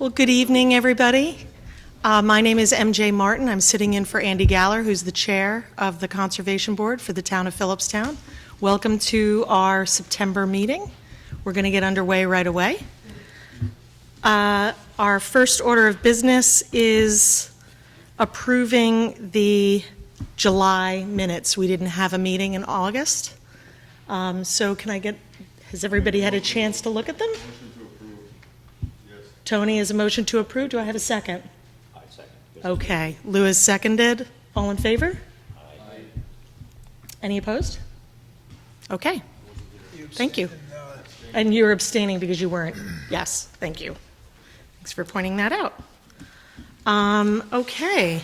Well, good evening, everybody. My name is MJ Martin. I'm sitting in for Andy Galler, who's the chair of the Conservation Board for the town of Philipstown. Welcome to our September meeting. We're going to get underway right away. Our first order of business is approving the July minutes. We didn't have a meeting in August. So has everybody had a chance to look at them? Tony has a motion to approve. Do I have a second? I second. Okay. Lewis seconded. All in favor? Aye. Any opposed? Okay. Thank you. And you're abstaining because you weren't. Yes. Thank you. Thanks for pointing that out. Okay.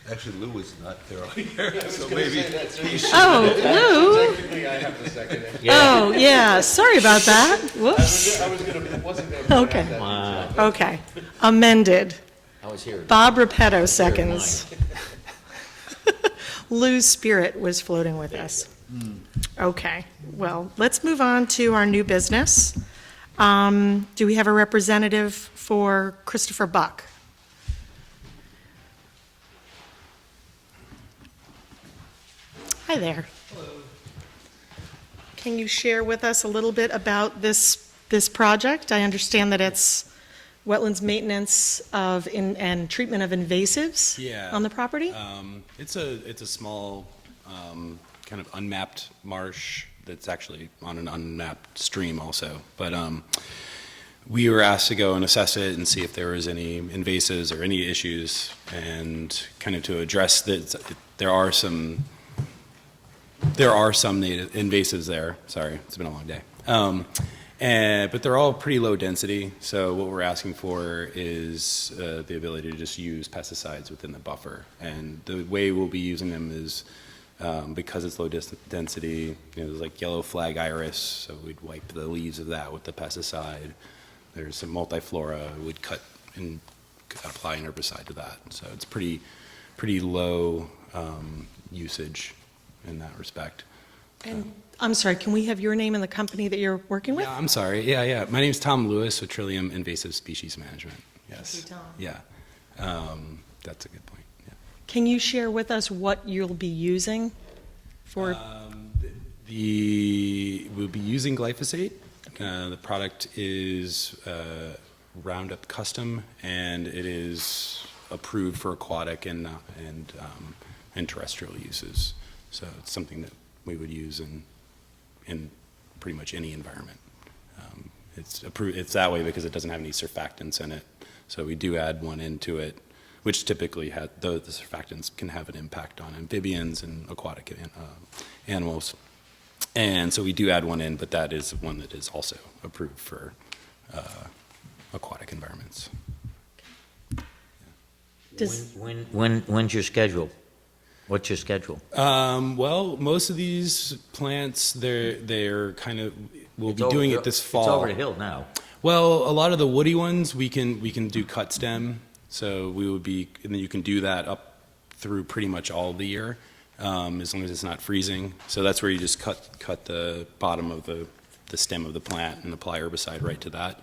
Actually, Lou was not there all year, so maybe he should. Oh, Lou. Technically, I have to second it. Oh, yeah. Sorry about that. Whoops. Wasn't gonna. Okay. Okay. Amended. I was here. Bob Repetto seconds. Lou's spirit was floating with us. Okay. Well, let's move on to our new business. Do we have a representative for Christopher Buck? Hi there. Hello. Can you share with us a little bit about this project? I understand that it's wetlands maintenance and treatment of invasives on the property? It's a small kind of unmapped marsh that's actually on an unmapped stream also. But we were asked to go and assess it and see if there was any invasives or any issues, and kind of to address that. There are some native invasives there. Sorry, it's been a long day. But they're all pretty low density. So what we're asking for is the ability to just use pesticides within the buffer. And the way we'll be using them is because it's low density. There's like yellow flag iris, so we'd wipe the leaves of that with the pesticide. There's some multiflora. We'd cut and apply an herbicide to that. So it's pretty low usage in that respect. And I'm sorry, can we have your name and the company that you're working with? Yeah, I'm sorry. Yeah. My name's Tom Lewis with Trillium Invasive Species Management. Yes. Thank you, Tom. Yeah. That's a good point. Yeah. Can you share with us what you'll be using for? We'll be using glyphosate. Okay. The product is Roundup Custom, and it is approved for aquatic and terrestrial uses. So it's something that we would use in pretty much any environment. It's approved. It's that way because it doesn't have any surfactants in it. So we do add one into it, which typically the surfactants can have an impact on amphibians and aquatic animals. And so we do add one in, but that is one that is also approved for aquatic environments. When's your schedule? What's your schedule? Well, most of these plants, they're kind of, we'll be doing it this fall. It's over the hill now. Well, a lot of the woody ones, we can do cut stem. So and then you can do that up through pretty much all the year, as long as it's not freezing. So that's where you just cut the bottom of the stem of the plant and apply herbicide right to that.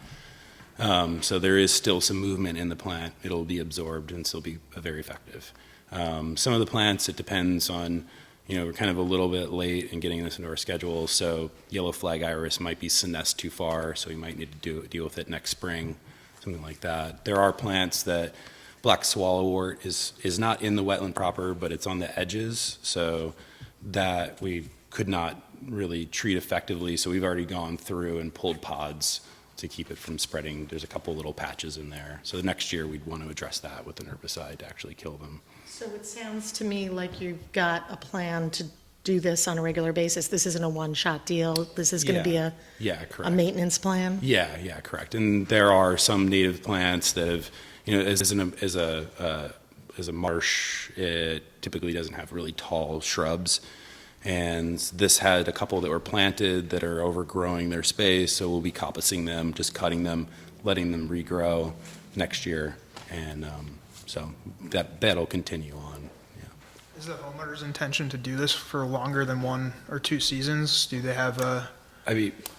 So there is still some movement in the plant. It'll be absorbed and still be very effective. Some of the plants, it depends on, we're kind of a little bit late in getting this into our schedule, so yellow flag iris might be senesced too far, so we might need to deal with it next spring, something like that. There are plants that, black swallowwort is not in the wetland proper, but it's on the edges, so that we could not really treat effectively, so we've already gone through and pulled pods to keep it from spreading. There's a couple little patches in there. So the next year we'd want to address that with an herbicide to actually kill them. So it sounds to me like you've got a plan to do this on a regular basis. This isn't a one-shot deal. This is going to be a maintenance plan? Yeah, correct. And there are some native plants that have, as a marsh, it typically doesn't have really tall shrubs. And this had a couple that were planted that are overgrowing their space, so we'll be coppicing them, just cutting them, letting them regrow next year. And so that'll continue on. Yeah. Is the homeowner's intention to do this for longer than 1 or 2 seasons? Do they have a...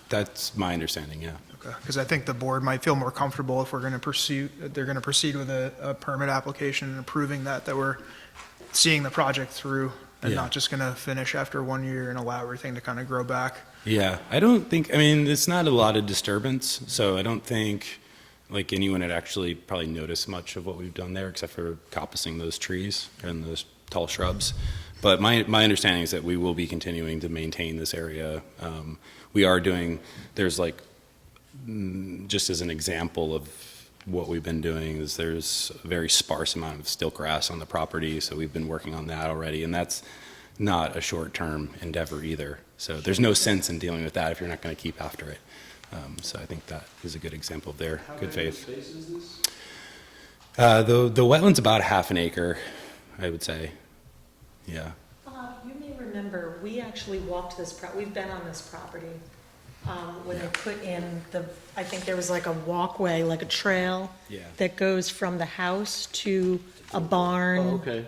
That's my understanding, yeah. Okay. Because I think the board might feel more comfortable if they're going to proceed with a permit application and approving that we're seeing the project through and Yeah. not just going to finish after 1 year and allow everything to kind of grow back. Yeah, I don't think, I mean, it's not a lot of disturbance, so I don't think like anyone had actually probably noticed much of what we've done there except for coppicing those trees and those tall shrubs. But my understanding is that we will be continuing to maintain this area. We are doing, there's like, just as an example of what we've been doing is there's a very sparse amount of stilt grass on the property, so we've been working on that already, and that's not a short-term endeavor either. So there's no sense in dealing with that if you're not going to keep after it. So I think that is a good example of their good faith. How big space is this? The wetland's about half an acre, I would say. Yeah. You may remember, we actually walked we've been on this property when they put in I think there was like a walkway, like a trail Yeah. that goes from the house to a barn Okay,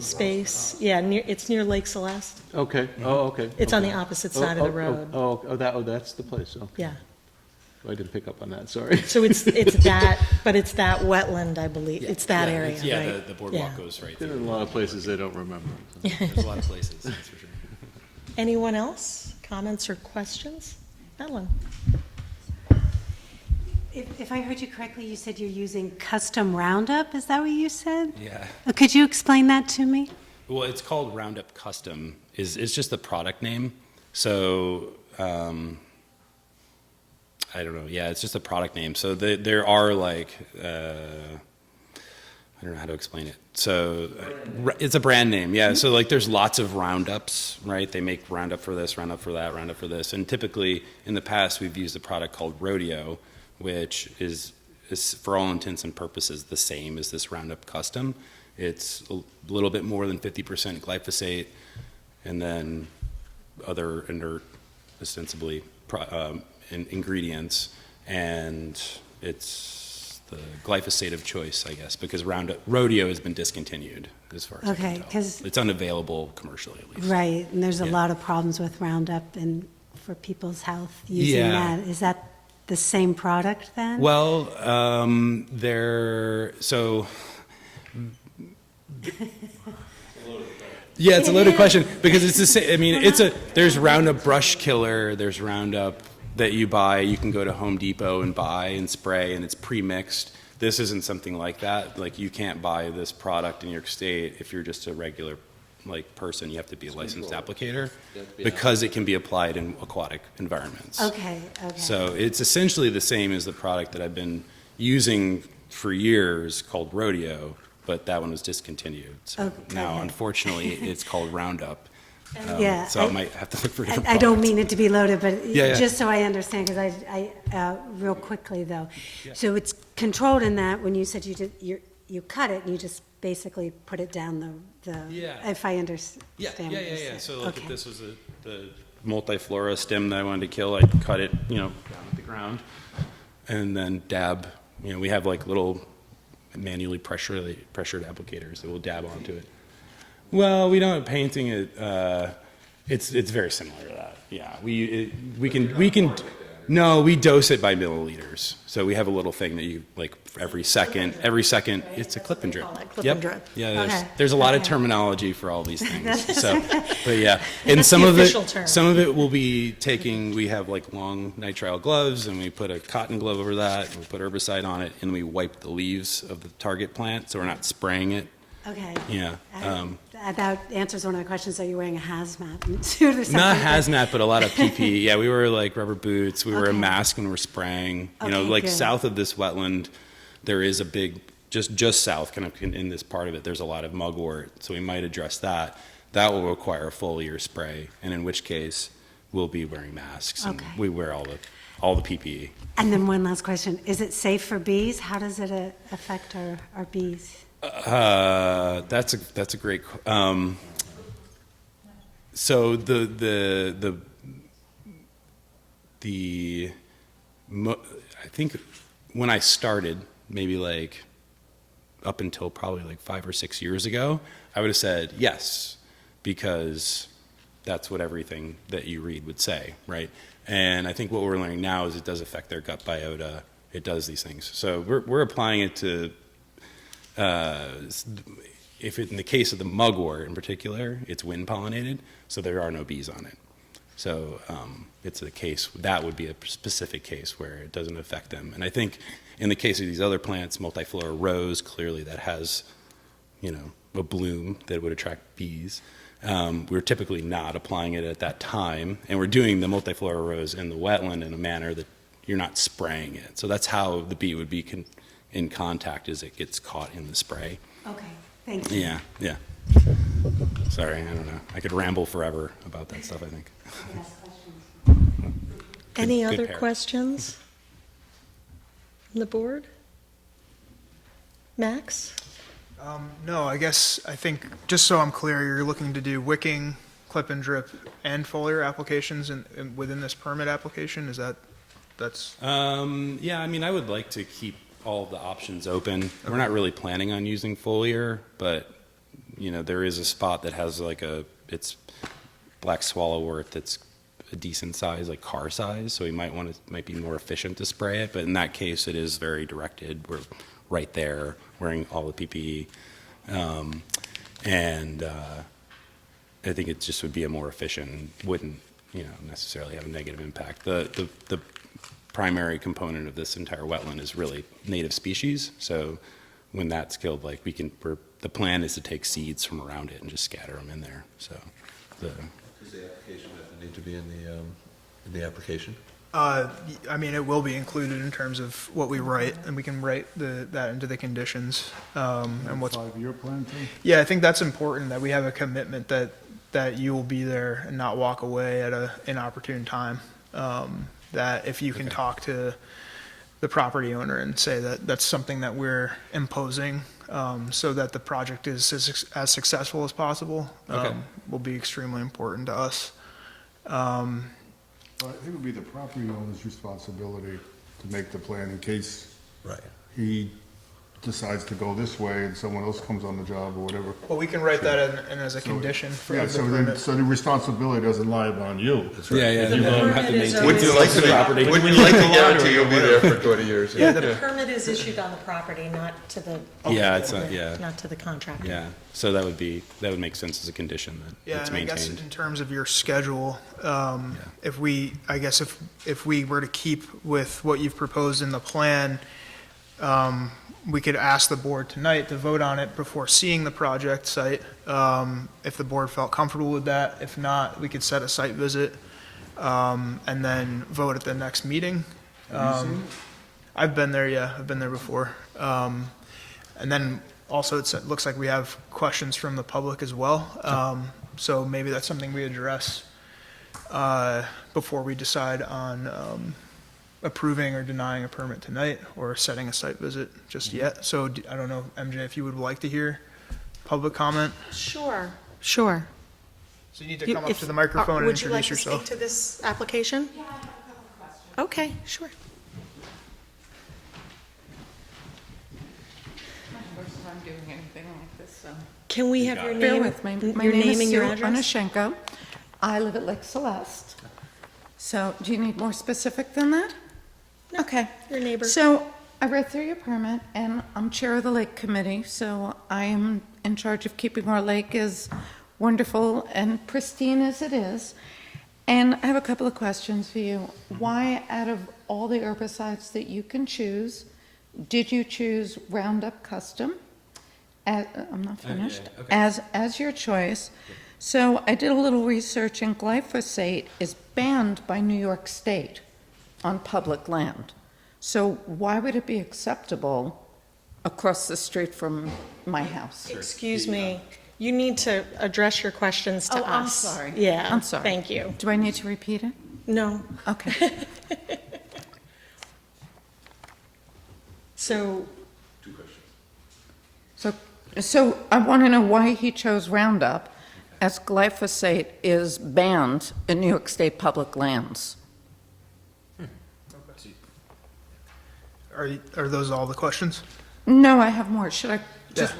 space. Yeah, it's near Lake Celeste. okay, oh, okay. It's on the okay. opposite side of the road. That's the place, oh, Yeah. I didn't pick up on that, sorry. So it's that, but it's that wetland, I believe. It's that area, right? Yeah, the boardwalk Yeah. goes right Been in through. a lot of places I don't remember. so. There's a lot of places, that's for sure. Anyone else? Comments or questions? Ellen? If I heard you correctly, you said you're using custom Roundup, is that what you said? Yeah. Could you explain that to me? Well, it's called Roundup Custom. It's just the product name. So, I don't know. Yeah, it's just a product name. So there are like, I don't know how to explain it. So it's a brand name. Yeah. So like there's lots of Roundups, right? They make Roundup for this, Roundup for that, Roundup for this. And typically in the past, we've used a product called Rodeo, which is for all intents and purposes the same as this Roundup Custom. It's a little bit more than 50% glyphosate and then other inert, ostensibly, ingredients, and it's the glyphosate of choice, I guess, because Rodeo has been discontinued as far as I Okay, can tell. 'cause- It's unavailable commercially, at least. Right, and there's a Yeah. lot of problems with Roundup and for people's health using Yeah. that. Is that the same product then? Well, yeah, it's a loaded question because it's the same. I mean, there's Roundup brush killer, there's Roundup that you buy. You can go to Home Depot and buy and spray, and it's pre-mixed. This isn't something like that. Like you can't buy this product in your state if you're just a regular person. You have to be a licensed applicator because it can be applied in aquatic environments. Okay. So it's essentially the same as the product that I've been using for years called Rodeo, but that one was discontinued. So Okay. now, unfortunately, it's called Roundup. Yeah, So I might have to look for a different I don't product. mean it to be loaded, but Yeah. just so I understand, because real quickly though. So it's controlled in that when you said you cut it and you just basically put it down the, Yeah. if I understand Yeah. what you said. So like if Okay. this was the multiflora stem that I wanted to kill, I'd cut it, down at the ground, and then dab. We have like little manually pressured applicators that will dab onto it. Well, we don't painting it. It's very similar to that. Yeah, we can. No, we dose it by milliliters. So we have a little thing that you every second. It's a clip and drip. Call it clip Yep. and drip. Yeah, Okay. there's a lot of Okay. terminology for all these things. So, but yeah, and That's some the of official term. some of it will be taking. We have long nitrile gloves, and we put a cotton glove over that. And we put herbicide on it, and we wipe the leaves of the target plant, so we're not spraying it. Okay. Yeah. That answers one of the questions. Are you wearing a hazmat suit or something? Not hazmat, but a lot of PPE. Yeah, we wear rubber boots. We wear a Okay. mask when we're spraying. Okay, good. South of this wetland, there is a big, just south, kind of in this part of it, there's a lot of mugwort. So we might address that. That will require a full year spray, and in which case, we'll be wearing masks. And Okay. we wear all the PPE. And then one last question. Is it safe for bees? How does it affect our bees? That's a great. So I think when I started, maybe up until probably 5 or 6 years ago, I would have said yes, because that's what everything that you read would say, right? And I think what we're learning now is it does affect their gut biota. It does these things. So we're applying it to, in the case of the mugwort in particular, it's wind pollinated, so there are no bees on it. So it's a case, that would be a specific case where it doesn't affect them. And I think in the case of these other plants, multiflora rose, clearly that has, a bloom that would attract bees. We're typically not applying it at that time, and we're doing the multiflora rose in the wetland in a manner that you're not spraying it. So that's how the bee would be in contact, is it gets caught in the spray. Okay, thank you. Yeah. Sorry, I don't know. I could ramble forever about that stuff, I think. Any good other pair. questions on the board? Max? No, I think, just so I'm clear, you're looking to do wicking, clip and drip, and foliar applications within this permit application? That's? Yeah, I mean, I would like to keep all of the options open. We're not really planning on using foliar, but, there is a spot that has it's black swallowwort that's a decent size, like car size, so we might be more efficient to spray it, but in that case, it is very directed. We're right there, wearing all the PPE. I think it just would be a more efficient, and wouldn't, necessarily have a negative impact. The primary component of this entire wetland is really native species, so when that's killed, the plan is to take seeds from around it and just scatter them in there, so. Does the application have to need to be in the application? It will be included in terms of what we write, and we can write that into the conditions. And what's 5-year plan too? Yeah, I think that's important, that we have a commitment that you will be there and not walk away at an inopportune time. That if you can talk to the property owner and say that that's something that we're imposing, so that the project is as successful as possible, will be extremely important to us. Well, I think it would be the property owner's responsibility to make the plan in case Right. he decides to go this way and someone else comes on the job or whatever. Well, we can write that in as a condition for Yeah, the so permit. the responsibility doesn't lie upon you. Yeah, The you permit have to is maintain Would you always- like to, would you like to guarantee you'll be there for 20 years? Yeah, The permit is issued on the property, not to the. Yeah, it's not- yeah. Not to the contractor. Yeah, so that would make sense as a condition that Yeah, it's and I guess maintained. in terms of your schedule, if we were to keep with what you've proposed in the plan, we could ask the board tonight to vote on it before seeing the project site, if the board felt comfortable with that. If not, we could set a site visit, and then vote at the next meeting. I've been there, yeah, I've been there before. And then also, it looks like we have questions from the public as well. So maybe that's something we address before we decide on approving or denying a permit tonight, or setting a site visit just yet. So I don't know, MJ, if you would like to hear public comment. Sure. So you need to come up to the microphone and Would you like introduce to yourself. speak to this application? Yeah, I have a couple of questions. Okay, sure. My first time doing anything like this, so. Can we have your name? Bear with me. My Your name name is and your Sue address? Onashenko. I live at Lake Celeste. So do you need more specific than that? Okay. Your neighbor. So I read through your permit, and I'm chair of the lake committee, so I am in charge of keeping our lake as wonderful and pristine as it is. And I have a couple of questions for you. Why, out of all the herbicides that you can choose, did you choose Roundup Custom? I'm not finished. As your choice. So I did a little research, and glyphosate is banned by New York State on public land. So why would it be acceptable across the street from my house? Excuse me, you need to address your questions to us. Oh, I'm sorry. Yeah. I'm sorry. Thank you. Do I need to repeat it? No. Okay. So, So I want to know why he chose Roundup, as glyphosate is banned in New York State public lands. Are those all the questions? No, I have more. Should I just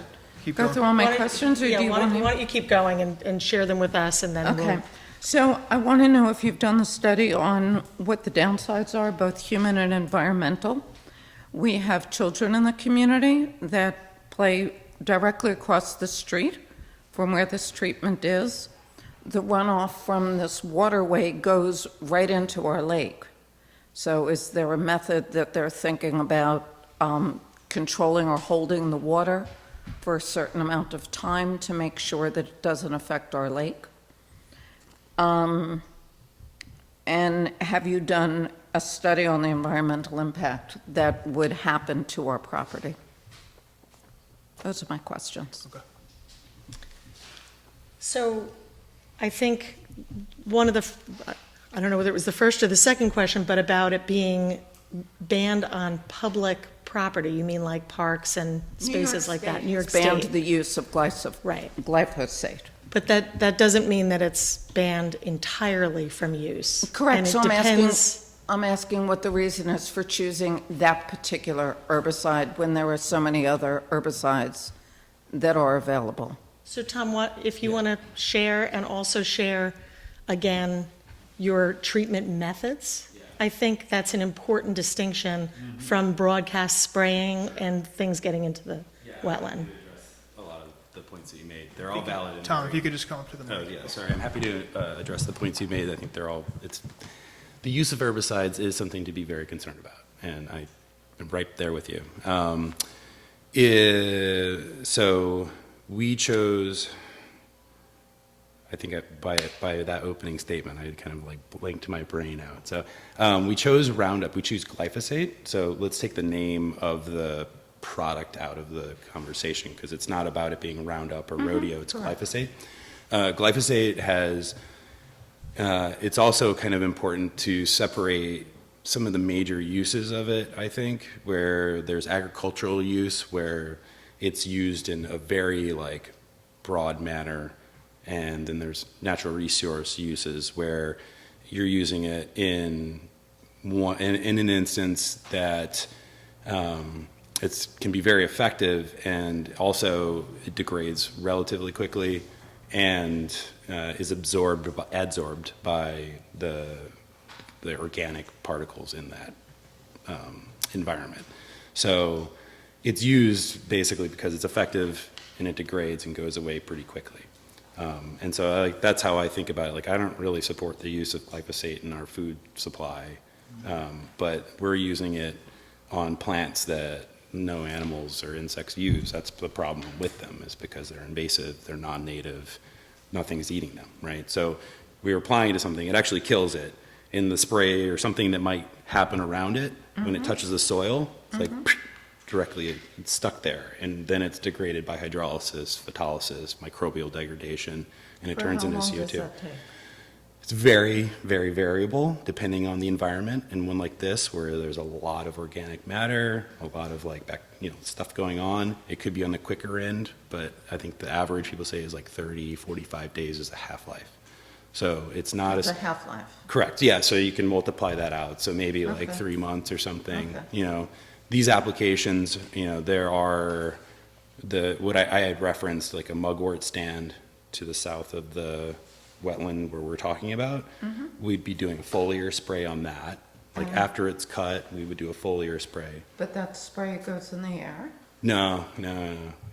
Keep go going. through all my why don't- questions, or yeah, do you why want don't to? why don't you keep going and share them with us, and then Okay. So I want to know if you've done the study on what the downsides are, both human and environmental. We have children in the community that play directly across the street from where this treatment is. The runoff from this waterway goes right into our lake. So is there a method that they're thinking about controlling or holding the water for a certain amount of time to make sure that it doesn't affect our lake? And have you done a study on the environmental impact that would happen to our property? Those are my questions. Okay. So I think one of the, I don't know whether it was the first or the second question, but about it being banned on public property. You mean like parks and spaces like that? New York State. Banned the use of Right. glyphosate. But that doesn't mean that it's banned entirely from use. Correct. And it So depends. I'm asking what the reason is for choosing that particular herbicide when there are so many other herbicides that are available. So Tom, what, if you want to share and also share, again, your treatment methods? I think that's an important distinction from broadcast spraying and things getting into the wetland. A lot of the points that you made, they're all valid. and Tom, very- if you could just come up to the Oh, mic. yeah, sorry, I'm happy to address the points you made. I think they're all, the use of herbicides is something to be very concerned about, and I'm right there with you. So we chose, I think by that opening statement, I kind of like blanked my brain out. So we chose Roundup, we choose glyphosate. So let's take the name of the product out of the conversation, because it's not about it being Roundup or rodeo, it's glyphosate. Glyphosate has, it's also kind of important to separate some of the major uses of it, I think, where there's agricultural use, where it's used in a very like broad manner, and then there's natural resource uses where you're using it in an instance that it can be very effective, and also it degrades relatively quickly and is adsorbed by the organic particles in that environment. So it's used basically because it's effective and it degrades and goes away pretty quickly. And so that's how I think about it. Like, I don't really support the use of glyphosate in our food supply, but we're using it on plants that no animals or insects use. That's the problem with them, is because they're invasive, they're non-native, nothing's eating them, right? So we're applying it to something, it actually kills it. In the spray or something that might happen around it, when it touches the soil, it's like directly it's stuck there, and then it's degraded by hydrolysis, photolysis, microbial degradation, and it turns into CO2. It's very, very variable depending on the environment. And one like this, where there's a lot of organic matter, a lot of like stuff going on, it could be on the quicker end, but I think the average people say is like 30, 45 days is the half-life. So it's not The as half-life. correct. Yeah, so you can multiply that out. So maybe like Okay. 3 months or something. Okay. These applications, there are what I had referenced, like a mugwort stand to the south of the wetland where we're talking about. We'd be doing a foliar spray on that. Like after it's cut, we would do a foliar spray. But that spray goes in the air? No.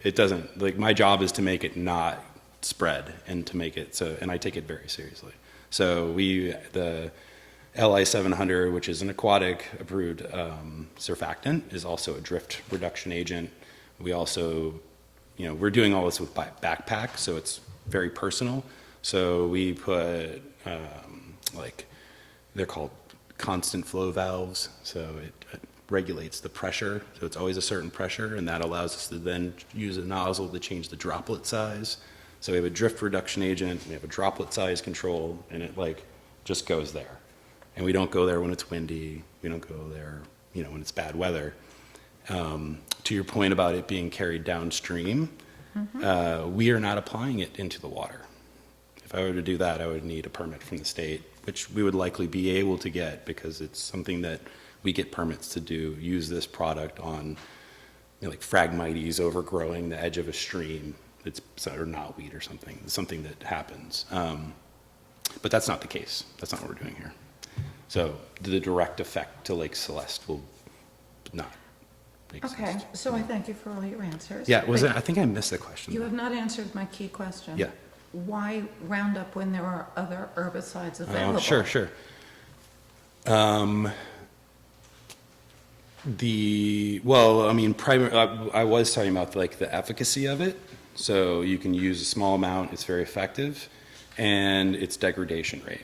It doesn't. Like, my job is to make it not spread and to make it so, and I take it very seriously. So the LI 700, which is an aquatic approved surfactant, is also a drift reduction agent. We also, we're doing all this with backpack, so it's very personal. So we put they're called constant flow valves. So it regulates the pressure. So it's always a certain pressure, and that allows us to then use a nozzle to change the droplet size. So we have a drift reduction agent, we have a droplet size control, and it just goes there. And we don't go there when it's windy, we don't go there, when it's bad weather. To your point about it being carried downstream, we are not applying it into the water. If I were to do that, I would need a permit from the state, which we would likely be able to get, because it's something that we get permits to do, use this product on, like Phragmites overgrowing the edge of a stream. Or knotweed or something. It's something that happens. But that's not the case. That's not what we're doing here. So the direct effect to Lake Celeste will not exist. Okay, so I thank you for all your answers. Yeah, was But it? I think I missed the question. You have not answered my key question. Yeah. Why Roundup when there are other herbicides available? Sure. I was talking about like the efficacy of it. So you can use a small amount, it's very effective, and its degradation rate.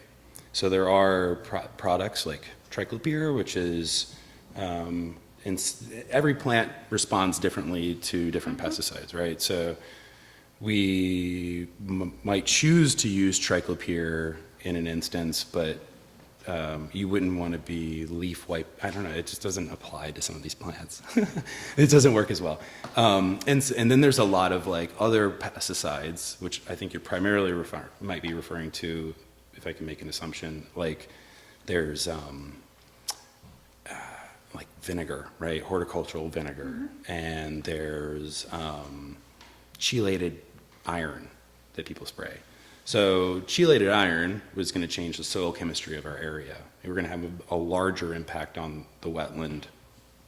So there are products like triclopyr, which is, every plant responds differently to different pesticides, right? So we might choose to use triclopyr in an instance, but you wouldn't want to be leaf wipe. I don't know. It just doesn't apply to some of these plants. It doesn't work as well. And then there's a lot of like other pesticides, which I think you're primarily might be referring to, if I can make an assumption. Like there's like vinegar, right? Horticultural vinegar, and there's chelated iron that people spray. So chelated iron was going to change the soil chemistry of our area. We're going to have a larger impact on the wetland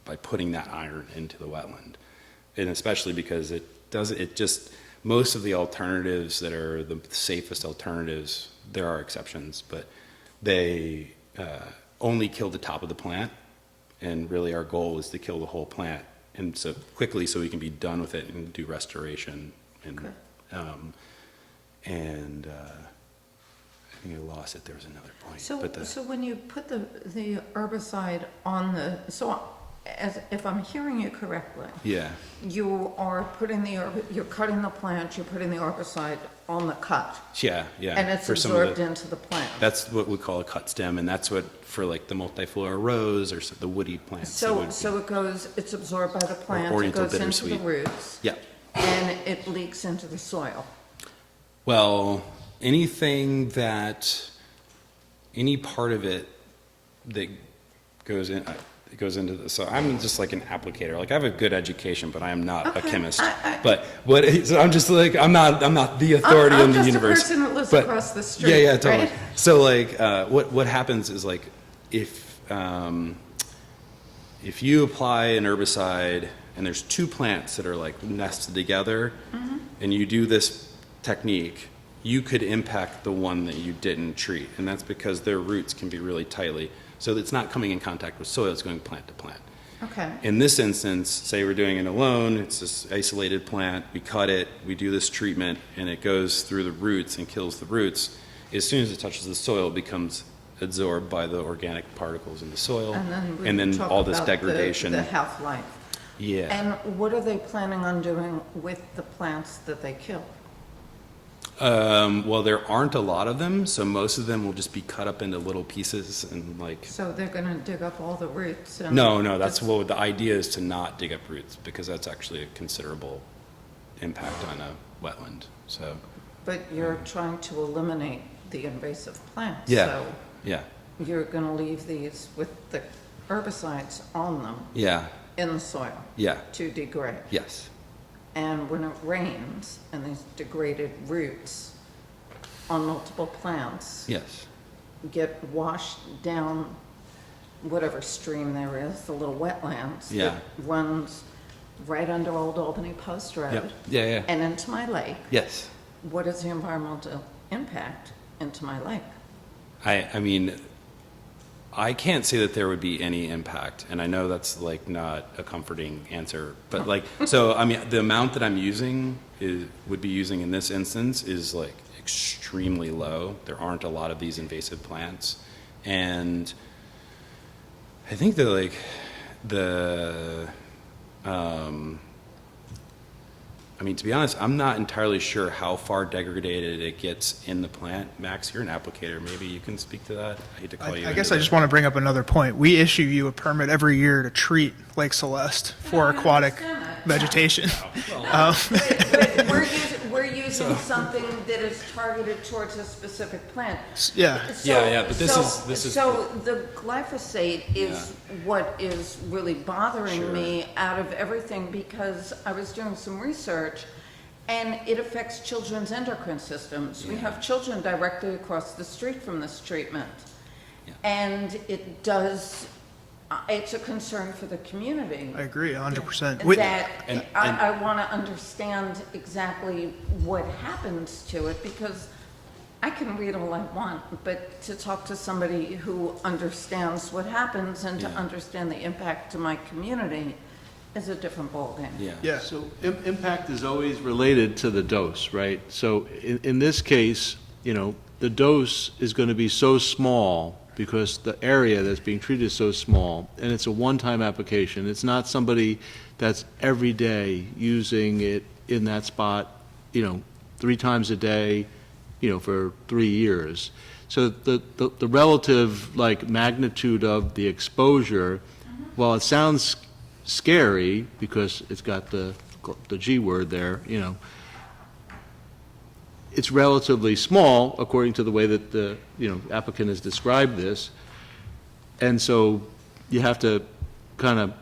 by putting that iron into the wetland. And especially because most of the alternatives that are the safest alternatives, there are exceptions, but they only kill the top of the plant. And really our goal is to kill the whole plant and so quickly so we can be done with it and do restoration. And, I think I lost it. There was another point. So when you put the herbicide on if I'm hearing you correctly, yeah, you are you're cutting the plant, you're putting the herbicide on the cut. yeah, And it's for some of absorbed into the plant. That's what we call a cut stem, and that's what for like the multiflora rose or the woody plants. So it's absorbed by the plant, it Oriental goes into the bittersweet. roots. Yeah. And it leaks into the soil. Well, any part of it that goes in, it goes into the, so I'm just like an applicator. Like I have a good education, but I am not a chemist. So I'm just like, I'm not the authority in the universe. I'm just a person that lives But- across the street. Yeah, totally. Right? So like, what happens is like, if you apply an herbicide and there's two plants that are like nested together, and you do this technique, you could impact the one that you didn't treat, and that's because their roots can be really tightly. So it's not coming in contact with soil, it's going plant to plant. Okay. In this instance, say we're doing it alone, it's this isolated plant, we cut it, we do this treatment, and it goes through the roots and kills the roots. As soon as it touches the soil, it becomes absorbed by the organic particles in the soil, And then talk all this about degradation. the half-life. Yeah. And what are they planning on doing with the plants that they kill? Well, there aren't a lot of them, so most of them will just be cut up into little pieces and like. So they're going to dig up all the roots? And No, that's what the idea is, to not dig up roots, because that's actually a considerable impact on a wetland. So. But you're trying to eliminate the invasive plants. Yeah. So Yeah. you're going to leave these with the herbicides on them Yeah. in the soil Yeah. to degrade. Yes. And when it rains and these degraded roots on multiple plants Yes. get washed down whatever stream there is, the little wetlands Yeah. that runs right under Old Albany Post Road Yep. Yeah. and into my lake, Yes. what is the environmental impact into my lake? I mean, I can't say that there would be any impact, and I know that's like not a comforting answer, but like, so I mean, the amount that I'm using would be using in this instance is like extremely low. There aren't a lot of these invasive plants, and I think that like I mean, to be honest, I'm not entirely sure how far degraded it gets in the plant. Max, you're an applicator. Maybe you can speak to that. I hate to call you. I guess I just want to bring up another point. We issue you a permit every year to treat Lake Celeste for aquatic vegetation. We're using something that is targeted towards a specific plant. Yeah. Yeah, but this is. So the glyphosate is what is really bothering Sure. me out of everything, because I was doing some research And it affects children's endocrine systems. We have children directly across the street from this treatment. Yeah. And it does, it's a concern for the community. I agree, 100%. That And- I want to understand exactly what happens to it, because I can read all I want, but to talk to somebody who understands what happens and to Yeah. understand the impact to my community is a different ballgame. Yeah. Yeah, So impact is always related to the dose, right? So in this case, you know, the dose is going to be so small because the area that's being treated is so small, and it's a one-time application. It's not somebody that's every day using it in that spot, you know, 3 times a day, you know, for 3 years. So the relative, like, magnitude of the exposure, while it sounds scary because it's got the G word there, you know, it's relatively small according to the way that the, you know, applicant has described this. And so you have to kind of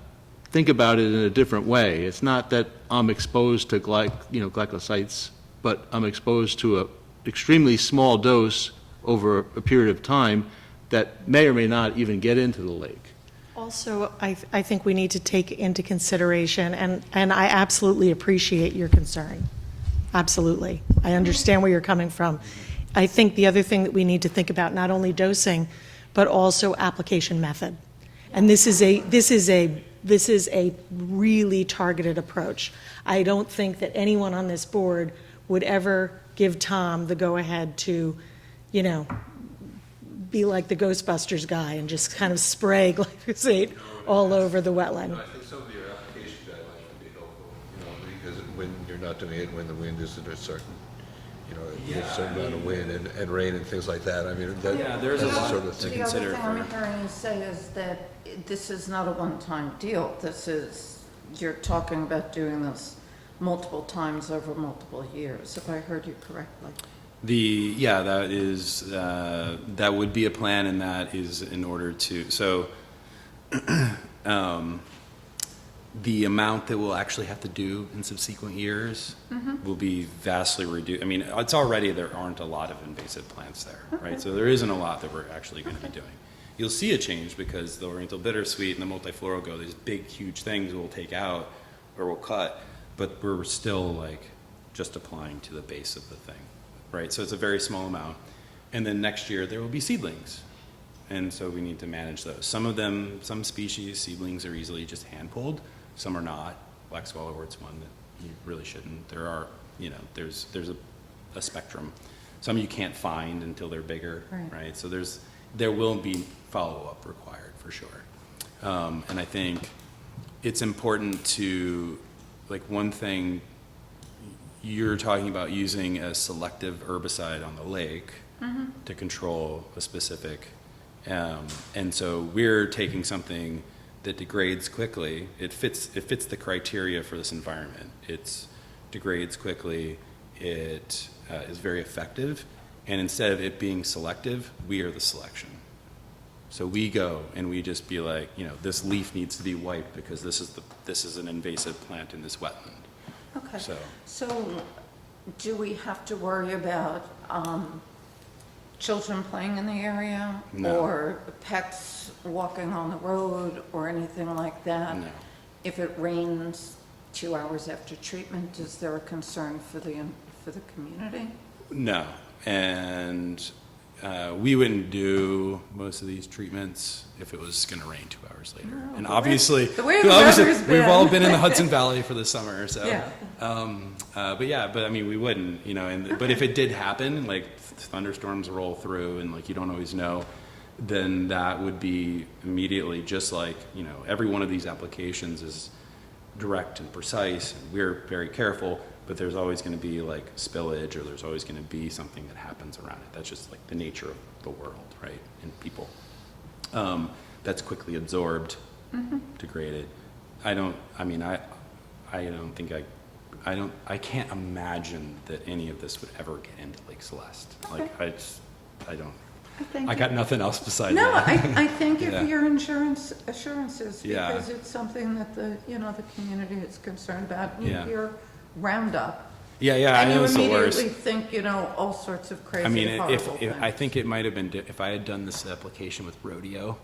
think about it in a different way. It's not that I'm exposed to glycosides, but I'm exposed to a extremely small dose over a period of time that may or may not even get into the lake. Also, I think we need to take into consideration, and I absolutely appreciate your concern. Absolutely. I understand where you're coming from. I think the other thing that we need to think about, not only dosing, but also application method. And this is a really targeted approach. I don't think that anyone on this board would ever give Tom the go-ahead to, you know, be like the Ghostbusters guy and just kind of spray glyphosate all over the wetland. I think some of your application guidelines would be helpful, you know, because when you're not doing it when the wind is at a certain, you know, a certain amount of wind and rain and things like that. I mean, there's that's a the lot sort of to thing. The other consider thing I'm for- hearing you say is that this is not a one-time deal. This is, you're talking about doing this multiple times over multiple years, if I heard you correctly. That is, that would be a plan, and that is in order to, so, the amount that we'll actually have to do in subsequent years will be vastly reduced. I mean, it's already, there aren't a lot of invasive plants there, right? So there isn't a lot that we're actually going to be doing. You'll see a change because the Oriental Bittersweet and the multifloral go, these big, huge things we'll take out or we'll cut, but we're still like just applying to the base of the thing, right? So it's a very small amount. And then next year there will be seedlings. And so we need to manage those. Some of them, some species, seedlings are easily just hand pulled. Some are not. Black swallowwort's one that you really shouldn't. There are, you know, there's a spectrum. Some you can't find until they're bigger, right? So there will be follow-up required for sure. And I think it's important to, like, one thing, you're talking about using a selective herbicide on the lake to control a specific, and so we're taking something that degrades quickly. It fits the criteria for this environment. It degrades quickly. It is very effective, and instead of it being selective, we are the selection. So we go and we just be like, you know, this leaf needs to be wiped because this is an invasive plant in this wetland. Okay. So Do we have to worry about children playing in the area? No. Or pets walking on the road or anything like that? No. If it rains 2 hours after treatment, is there a concern for the community? No, and we wouldn't do most of these treatments if it was going to rain 2 hours later. No, And the obviously, way the weather's we've all been. been in the Hudson Valley for the summer, so. Yeah. But I mean, we wouldn't, you know. But if it did happen, like thunderstorms roll through, and like you don't always know, then that would be immediately just like, you know, every one of these applications is direct and precise. And we're very careful. But there's always going to be like spillage, or there's always going to be something that happens around it. That's just like the nature of the world, right? And people. That's quickly absorbed, degraded. I can't imagine that any of this would ever get into Lake Celeste. Like, I got nothing else besides No, that. I thank you Yeah. for your assurances, Yeah. because it's something that the community is concerned about. You Yeah. hear Roundup, Yeah, I know it's the And you worst. immediately think, you know, all sorts of I crazy, mean, horrible if things. I think it might have been, if I had done this application with rodeo,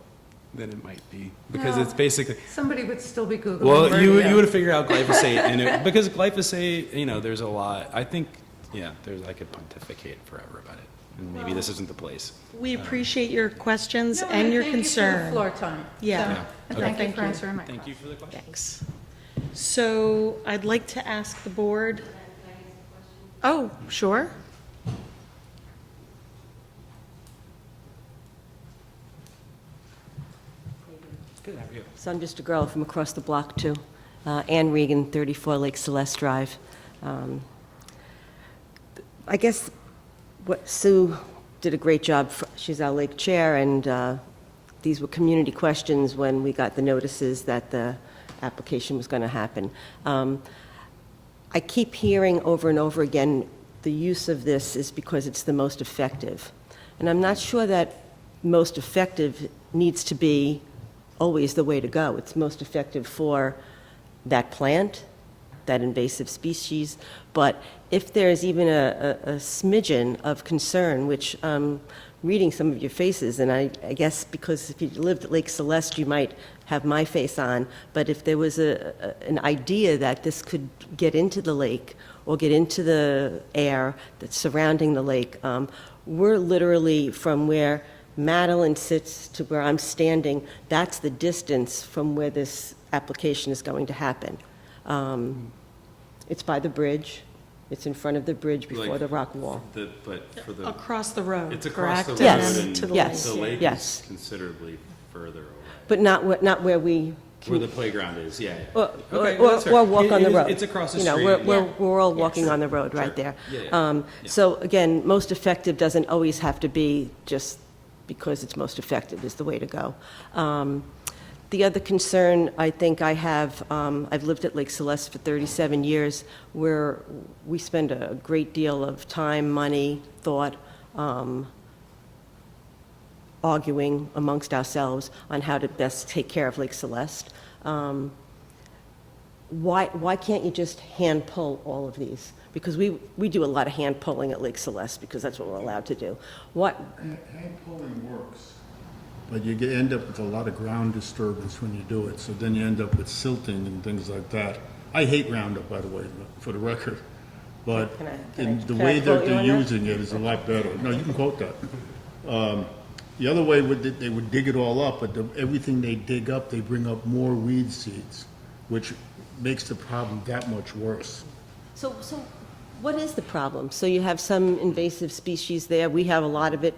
then it might be, because No. it's basically, Somebody would still be Googling. well, you rodeo. would have figured out glyphosate, and because glyphosate, you know, there's a lot, I think, yeah, I could pontificate forever about it, and maybe this isn't the place. We appreciate your questions No, and your thank you for the concern. floor time. Yeah. So, Yeah. and Okay. thank you Thank for you. answering my Thank you for the question. Thanks. So I'd like to ask the board. Oh, sure. Good, how are you? So I'm just a girl from across the block, too. Ann Regan, 34 Lake Celeste Drive. I guess what Sue did a great job. She's our lake chair, and these were community questions when we got the notices that the application was going to happen. I keep hearing over and over again, the use of this is because it's the most effective. And I'm not sure that most effective needs to be always the way to go. It's most effective for that plant, that invasive species, but if there's even a smidgen of concern, which reading some of your faces, and I guess because if you lived at Lake Celeste, you might have my face on, but if there was an idea that this could get into the lake or get into the air that's surrounding the lake, we're literally from where Madeline sits to where I'm standing, that's the distance from where this application is going to happen. It's by the bridge. It's in front of the bridge before Like, the rock wall. But for the, Across the road, it's across correct? the And road, then and to the yes. lake. the lake Yes. is considerably further away. But not where we, Where the playground is, yeah. or Okay, well, that's fair. walk on the road. It's across the You know, street. we're all walking on the road right there. Yeah, yeah. So again, most effective doesn't always have to be just because it's most effective is the way to go. The other concern I think I have, I've lived at Lake Celeste for 37 years, where we spend a great deal of time, money, thought, arguing amongst ourselves on how to best take care of Lake Celeste. Why can't you just hand pull all of these? Because we do a lot of hand pulling at Lake Celeste because that's what we're allowed to do. Hand pulling works, but you end up with a lot of ground disturbance when you do it, so then you end up with silting and things like that. I hate Roundup, by the way, for the record, but the way that they're using it is a lot better. No, you can quote that. The other way would they would dig it all up, but everything they dig up, they bring up more weed seeds, which makes the problem that much worse. So what is the problem? So you have some invasive species there, we have a lot of it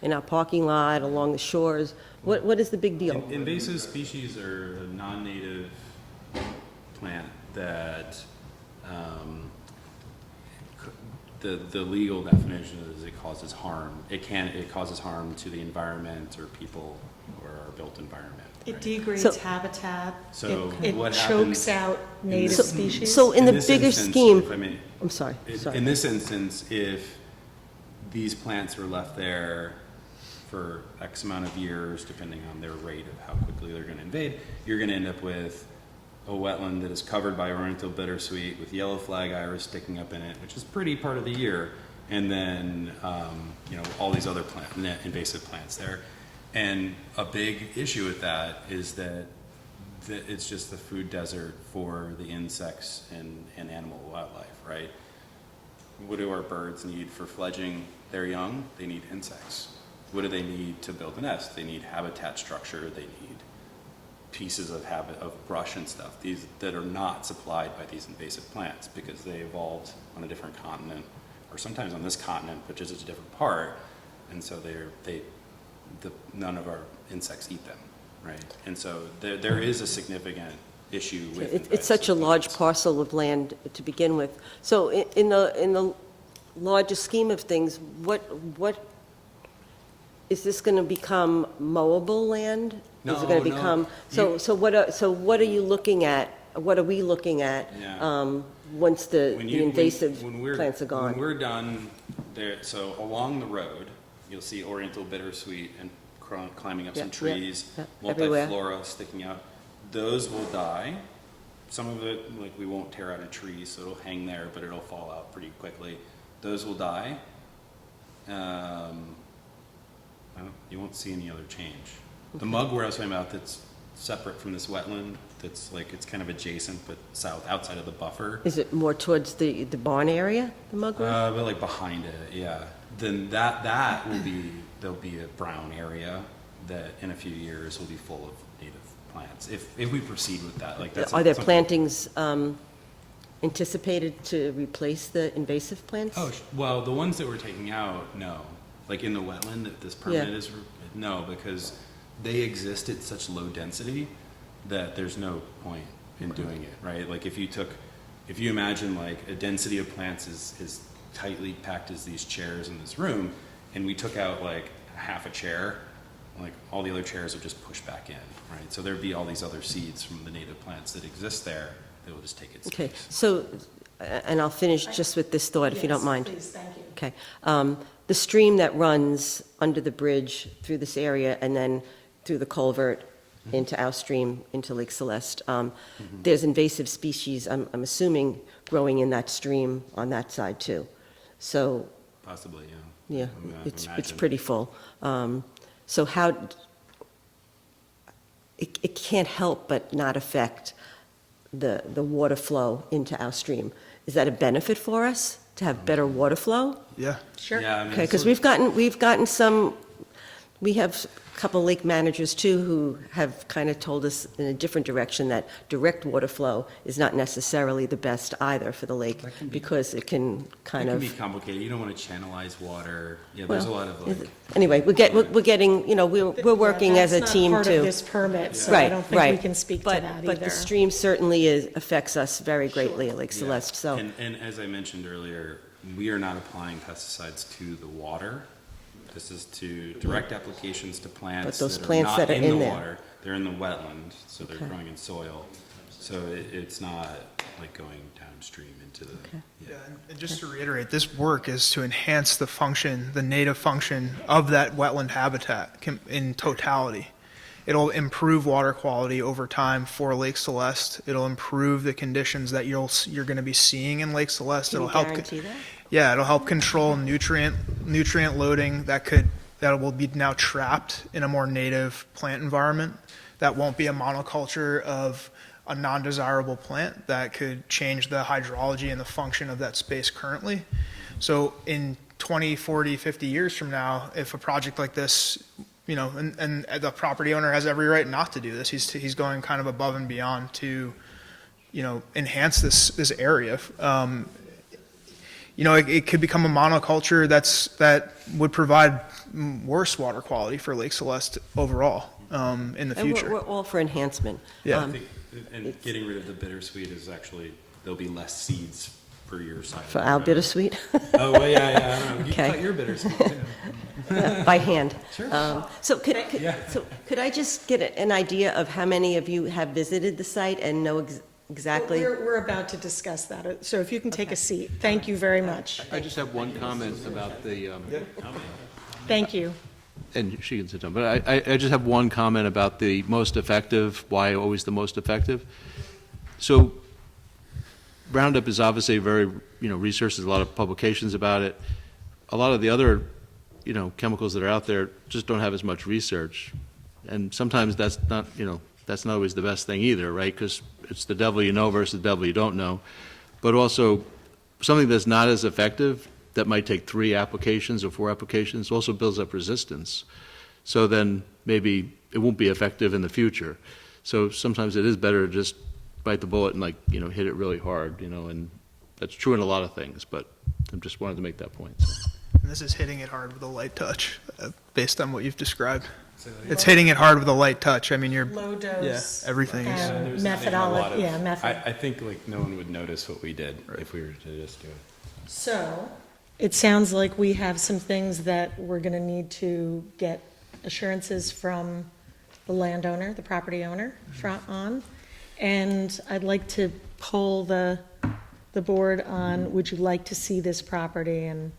in our parking lot, along the shores. What is the big deal? Invasive species are a non-native plant that, the legal definition is it causes harm. It causes harm to the environment or people or our built environment. It right? degrades So- habitat. So It what chokes happens out native So- species. So in the this bigger instance, scheme, if I may, I'm sorry. in this instance, if these plants are left there for X amount of years, depending on their rate of how quickly they're going to invade, you're going to end up with a wetland that is covered by oriental bittersweet with yellow flag iris sticking up in it, which is pretty part of the year, and then all these other invasive plants there. And a big issue with that is that it's just the food desert for the insects and animal wildlife, right? What do our birds need for fledging their young? They need insects. What do they need to build a nest? They need habitat structure. They need pieces of brush and stuff, these that are not supplied by these invasive plants because they evolved on a different continent, or sometimes on this continent, but just a different part, and so none of our insects eat them, right? And so there is a significant issue with It's such a large plants. parcel of land to begin with. So in the larger scheme of things, what is this going to become mowable land? Is it going to No, become, no. so what are you looking at? What are we looking at Yeah. once the When you- invasive when we're- plants are gone? When we're done there, so along the road, you'll see oriental bittersweet and climbing up some Yeah, trees, yeah, everywhere. multiflora sticking out. Those will die some of it, like we won't tear out a tree, so it'll hang there, but it'll fall out pretty quickly. Those will die. You won't see any other change. The mugwort I was talking about that's separate from this wetland, that's like, it's kind of adjacent, but outside of the buffer. Is it more towards the barn area, the mugwort? But like behind it, yeah. Then that will be, there'll be a brown area that in a few years will be full of native plants, if we proceed with that, like that's. Are there something- plantings anticipated to replace the invasive plants? Oh, well, the ones that we're taking out, no. Like in the wetland that this permit Yeah. is, no, because they exist at such low density that there's no point in doing it, right? Like if you imagine like a density of plants is tightly packed as these chairs in this room, and we took out like half a chair, like all the other chairs would just push back in, right? So there'd be all these other seeds from the native plants that exist there that will just take its Okay, place. so, and I'll finish just with this thought, if you don't mind. Yes, please, thank you. Okay. The stream that runs under the bridge through this area and then through the culvert into our stream, into Lake Celeste, there's invasive species, I'm assuming, growing in that stream on that side too. So, Possibly, yeah. yeah, I mean, I it's imagine. pretty full. So how, it can't help but not affect the water flow into our stream. Is that a benefit for us, to have better water flow? Yeah. Sure. Yeah, I mean, Okay, it's because we've gotten some, we have a couple lake managers too who have kind of told us in a different direction that direct water flow is not necessarily the best either for the lake, That can be- because it can kind It of. can be complicated. You don't want to channelize water. Yeah, there's a Well, lot of like. Anyway, we're getting, we're working as a team That's not too. part of this permit, so I don't think we can speak to that either. But the stream certainly affects us very greatly at Lake Celeste, so. And as I mentioned earlier, we are not applying pesticides to the water. This is to direct applications to plants those that are plants not that are in in the there. water. They're in the wetland, so they're Okay. growing in soil. So it's not like going downstream into the. Yeah, and just to reiterate, this work is to enhance the function, the native function of that wetland habitat in totality. It'll improve water quality over time for Lake Celeste. It'll improve the conditions that you're going to be seeing in Lake Celeste. Can you It'll help. guarantee that? Yeah, it'll help control nutrient loading that will be now trapped in a more native plant environment. That won't be a monoculture of a non-desirable plant that could change the hydrology and the function of that space currently. So in 20, 40, 50 years from now, if a project like this, and the property owner has every right not to do this, he's going kind of above and beyond to, enhance this area. It could become a monoculture that would provide worse water quality for Lake Celeste overall in the And future. we're all for enhancement. Yeah. I think, and getting rid of the bittersweet is actually, there'll be less seeds for your side. For our bittersweet, Oh, well, yeah, I don't know. You Okay. cut your bittersweet too. by hand. Sure. So could I just get an idea of how many of you have visited the site and know exactly? We're about to discuss that, so if you can take a seat. Thank you very much. I just have one comment about the, Thank you. and she can sit down, but I just have one comment about the most effective, why always the most effective. So Roundup is obviously very, researched, there's a lot of publications about it. A lot of the other, chemicals that are out there just don't have as much research. And sometimes that's not always the best thing either, right? Because it's the devil you know versus the devil you don't know. But also, something that's not as effective, that might take 3 applications or 4 applications, also builds up resistance. So then maybe it won't be effective in the future. So sometimes it is better to just bite the bullet and hit it really hard, and that's true in a lot of things, but I just wanted to make that point. So. And this is hitting it hard with a light touch, based on what you've described. It's hitting it hard with a light touch. I mean, Low dose. Yeah, everything is. and There's, I think, a methodology, lot of- yeah, method. I think like no one would notice what we did if we were to just do it. So, it sounds like we have some things that we're going to need to get assurances from the landowner, the property owner, on. And I'd like to poll the board on, would you like to see this property and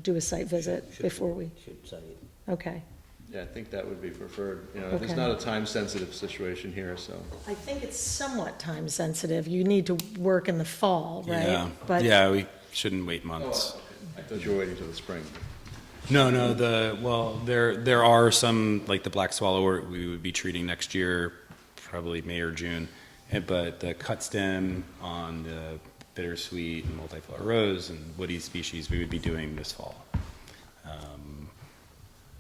do a site visit before we? Should say it. Okay. Yeah, I think that would be preferred. You know, it's Okay. not a time-sensitive situation here, so. I think it's somewhat time sensitive. You need to work in the fall, right? Yeah, But yeah, we shouldn't wait months. I thought you were waiting till the spring. No, there are some, like the black swallow, we would be treating next year, probably May or June. But the cut stem on the bittersweet and multiflora rose and woody species, we would be doing this fall.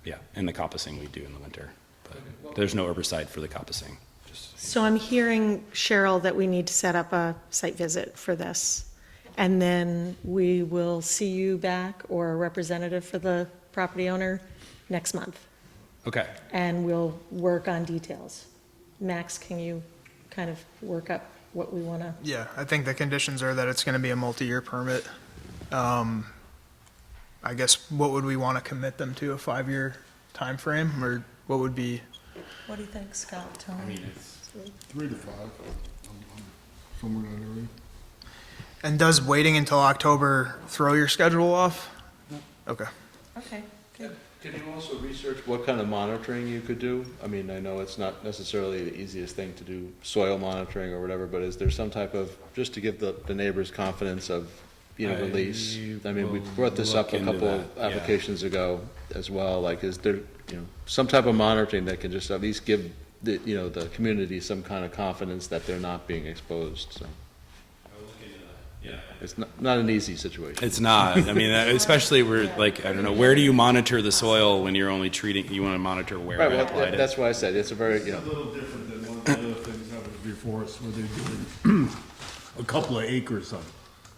Yeah, and the coppicing we do in the winter. But there's no herbicide for the coppicing. So I'm hearing, Cheryl, that we need to set up a site visit for this. And then we will see you back or a representative for the property owner next month. Okay. And we'll work on details. Max, can you kind of work up what we want to? Yeah, I think the conditions are that it's going to be a multi-year permit. I guess, what would we want to commit them to, a 5-year time frame, or what would be? What do you think, Scott, Tony? 3 to 5, somewhere in that area. And does waiting until October throw your schedule off? Okay. Okay, good. Can you also research what kind of monitoring you could do? I mean, I know it's not necessarily the easiest thing to do soil monitoring or whatever, but is there some type of, just to give the neighbors confidence of, you know, release? I mean, we brought this up a couple of applications ago as well, like, is there, you know, some type of monitoring that can just at least give the, you know, the community some kind of confidence that they're not being exposed, so. Yeah. It's not an easy situation. It's not. I mean, especially where, like, I don't know, where do you monitor the soil when you're only treating, you want to monitor where Right, I well, applied it? that's why I said, it's a very, you know. It's a little different than one of the other things that was before us, where they're doing a couple of acres of,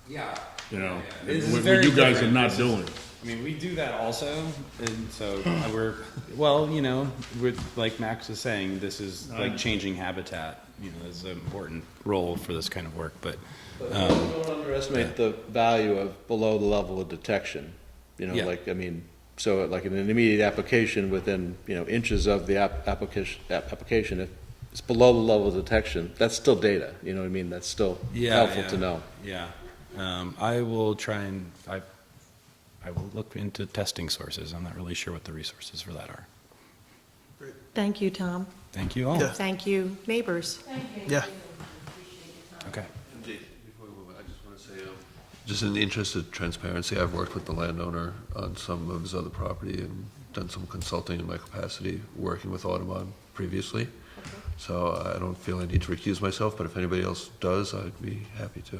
Yeah. you know, This is what very you guys are different. not This is- doing. I mean, we do that also, and so we're, well, you know, with, like Max was saying, this is like changing habitat, you know, is an important role for this kind of work, but, Don't underestimate the value of below the level of detection. You know, Yeah. like, I mean, so like in an immediate application within, you know, inches of the application, if it's below the level of detection, that's still data, you know what I mean? That's still helpful to know. Yeah, I will try and, I will look into testing sources. I'm not really sure what the resources for that are. Thank you, Tom. Thank you all. Yeah. Thank you, neighbors. Yeah. Okay. Before we move on, I just want to say, just in the interest of transparency, I've worked with the landowner on some of his other property and done some consulting in my capacity, working with Audubon previously. So I don't feel I need to recuse myself, but if anybody else does, I'd be happy to.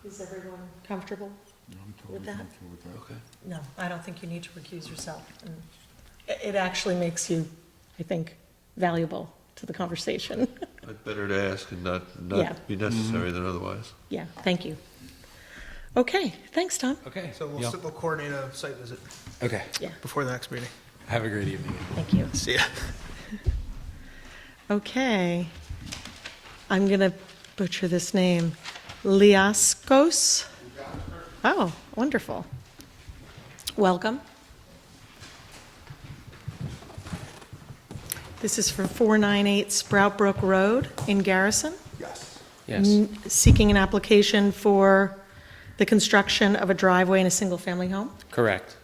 Is everyone comfortable? I'm totally With that? comfortable with that. Okay. No, I don't think you need to recuse yourself. And it actually makes you, I think, valuable to the conversation. I'd better to ask and Yeah. not be necessary than otherwise. Yeah, thank you. Okay, thanks, Tom. Okay. So Yeah. we'll coordinate a site visit Okay. Yeah, before the next meeting. Have a great evening. thank you. See ya. Okay. I'm going to butcher this name. Liaskos? Oh, wonderful. Welcome. This is for 498 Sprout Brook Road in Garrison? Yes. Yes, Seeking an application for the construction of a driveway in a single-family home? correct.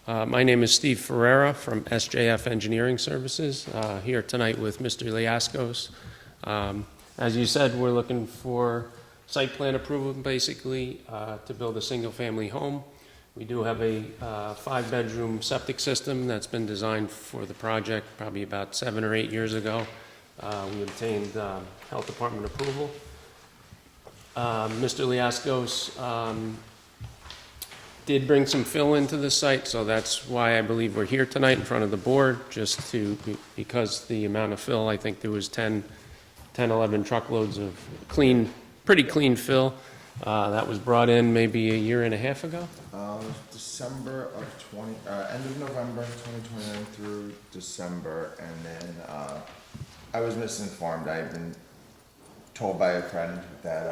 My name is Steve Ferreira from SJF Engineering Services, here tonight with Mr. Liaskos. As you said, we're looking for site plan approval, basically, to build a single-family home. We do have a 5-bedroom septic system that's been designed for the project probably about 7 or 8 years ago. We obtained health department approval. Mr. Liaskos did bring some fill into the site, so that's why I believe we're here tonight in front of the board, just to, because the amount of fill, I think there was 10, 11 truckloads of clean, pretty clean fill. That was brought in maybe a year and a half ago. December of end of November 2029 through December, and then I was misinformed. I had been told by a friend that,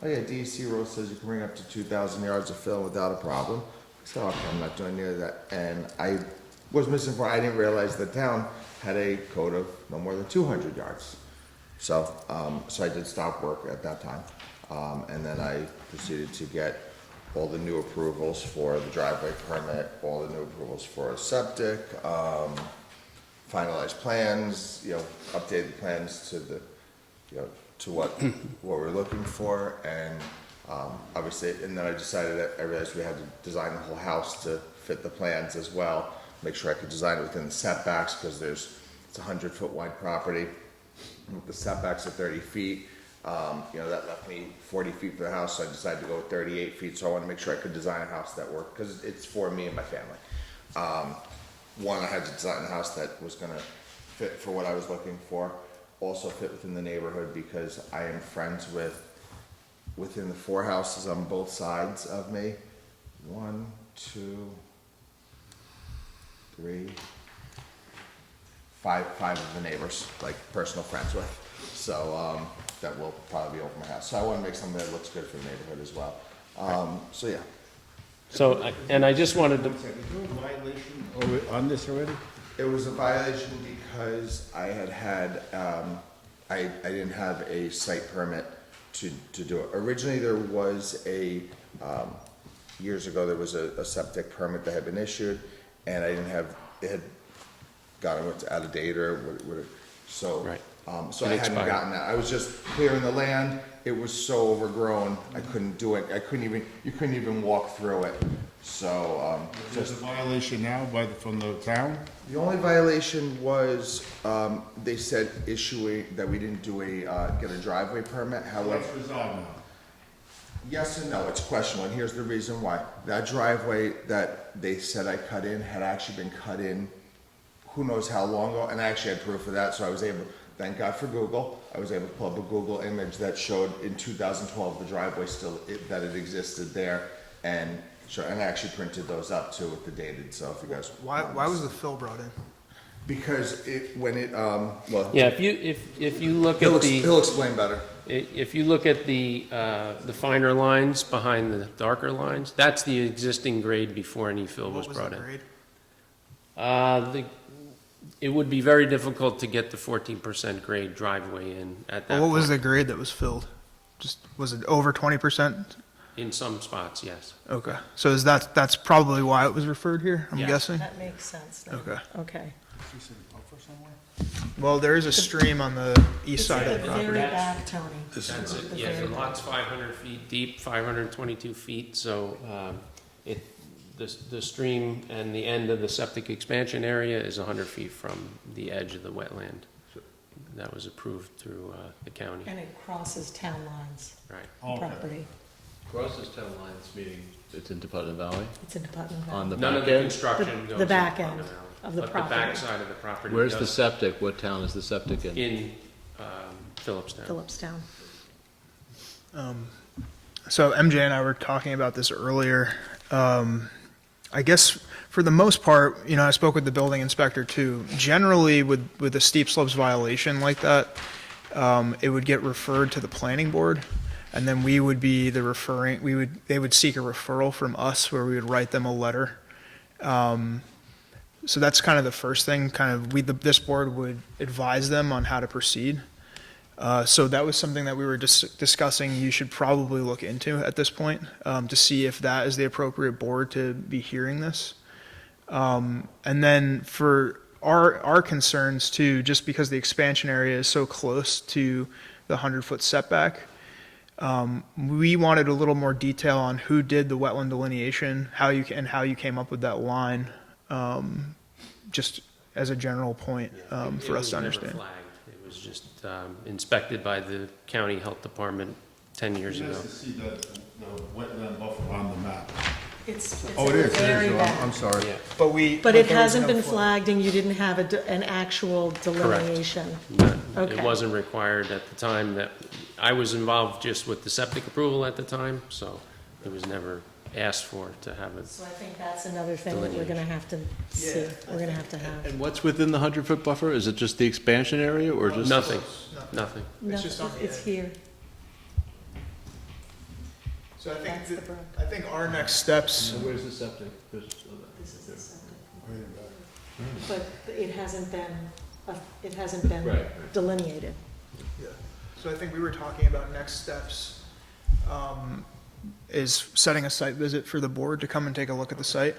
oh yeah, DEC rule says you can bring up to 2,000 yards of fill without a problem. I said, okay, I'm not doing near that. And I was misinformed. I didn't realize the town had a code of no more than 200 yards. So, so I did stop work at that time. And then I proceeded to get all the new approvals for the driveway permit, all the new approvals for a septic, finalize plans, update the plans to the, to what we're looking for, and obviously, and then I decided that I realized we had to design the whole house to fit the plans as well, make sure I could design it within the setbacks, because it's a 100-foot wide property, with the setbacks of 30 feet. That left me 40 feet for the house, so I decided to go with 38 feet, so I wanted to make sure I could design a house that worked, because it's for me and my family. One, I had to design a house that was gonna fit for what I was looking for, also fit within the neighborhood, because I am friends within the 4 houses on both sides of me. 1, 2, 3, 5 of the neighbors, like personal friends with. So, that will probably be over my house. So I want to make something that looks good for the neighborhood as well. So yeah. So, and I just wanted to, Is there a violation on this already? It was a violation because I I didn't have a site permit to do it. Originally, there was years ago, there was a septic permit that had been issued, and I didn't have, it had gotten out of date or whatever. So, Right. So It I hadn't expired. gotten that. I was just clearing the land. It was so overgrown, I couldn't do it. You couldn't even walk through it. So, There's a violation now from the town? the only violation was, they said that we didn't get a driveway permit, however. That's resolved now. Yes and no, it's questionable, and here's the reason why. That driveway that they said I cut in had actually been cut in who knows how long ago, and I actually had proof of that, so I was able, thank God for Google, I was able to pull up a Google image that showed in 2012 the driveway that it existed there, and I actually printed those up too with the dated, so if you guys. Why was the fill brought in? Because well. yeah, if you look at He'll explain better. if you look at the finer lines behind the darker lines, that's the existing grade before any fill was What was brought the in. grade? It would be very difficult to get the 14% grade driveway in at that What was point. the grade that was filled? Was it over 20%? In some spots, yes. Okay, so that's probably why it was referred here, I'm Yes. guessing? That makes sense then. Okay. Okay. Well, there is a stream on the east side of the It's at the property. very back, Tony. That's it, The yeah, very the lot's 500 feet deep, 522 feet, so the stream and the end of the septic expansion area is 100 feet from the edge of the wetland. That was approved through the county. And it crosses town lines, Right. property. Crosses town lines, meaning it's into Putnam Valley? It's in Putnam On Valley. the None of back the end? construction The goes back in end Putnam Valley, of the but property. the back side of the property Where's the does septic? What town is the septic in? in Philipstown. Philipstown. So MJ and I were talking about this earlier. I guess for the most part, I spoke with the building inspector too. Generally, with a steep slopes violation like that, it would get referred to the planning board, and then we would be the referring. They would seek a referral from us, where we would write them a letter. So that's kind of the first thing. This board would advise them on how to proceed. So that was something that we were discussing you should probably look into at this point, to see if that is the appropriate board to be hearing this. And then for our concerns too, just because the expansion area is so close to the 100-foot setback, we wanted a little more detail on who did the wetland delineation, how you came up with that line, just as a general point for us to understand. It was never flagged. It was just inspected by the county health department 10 years ago. Nice to see the wetland buffer on the map. It's Oh, at it the is, very back. I'm sorry. Yeah, But it there was hasn't no been flood. flagged and you didn't have an actual delineation. it Okay. wasn't required at the time that, I was involved just with the septic approval at the time, so it was never asked for to have it. So I think that's another thing that we're gonna have to see, we're gonna have to have. And what's within the 100-foot buffer? Is it just the expansion area or just? Nothing. It's just on the It's edge. here. So I That's the brook. think our next steps. Where's the septic? This is the septic. But it hasn't been Right. delineated. So I think we were talking about next steps, is setting a site visit for the board to come and take a look at the site.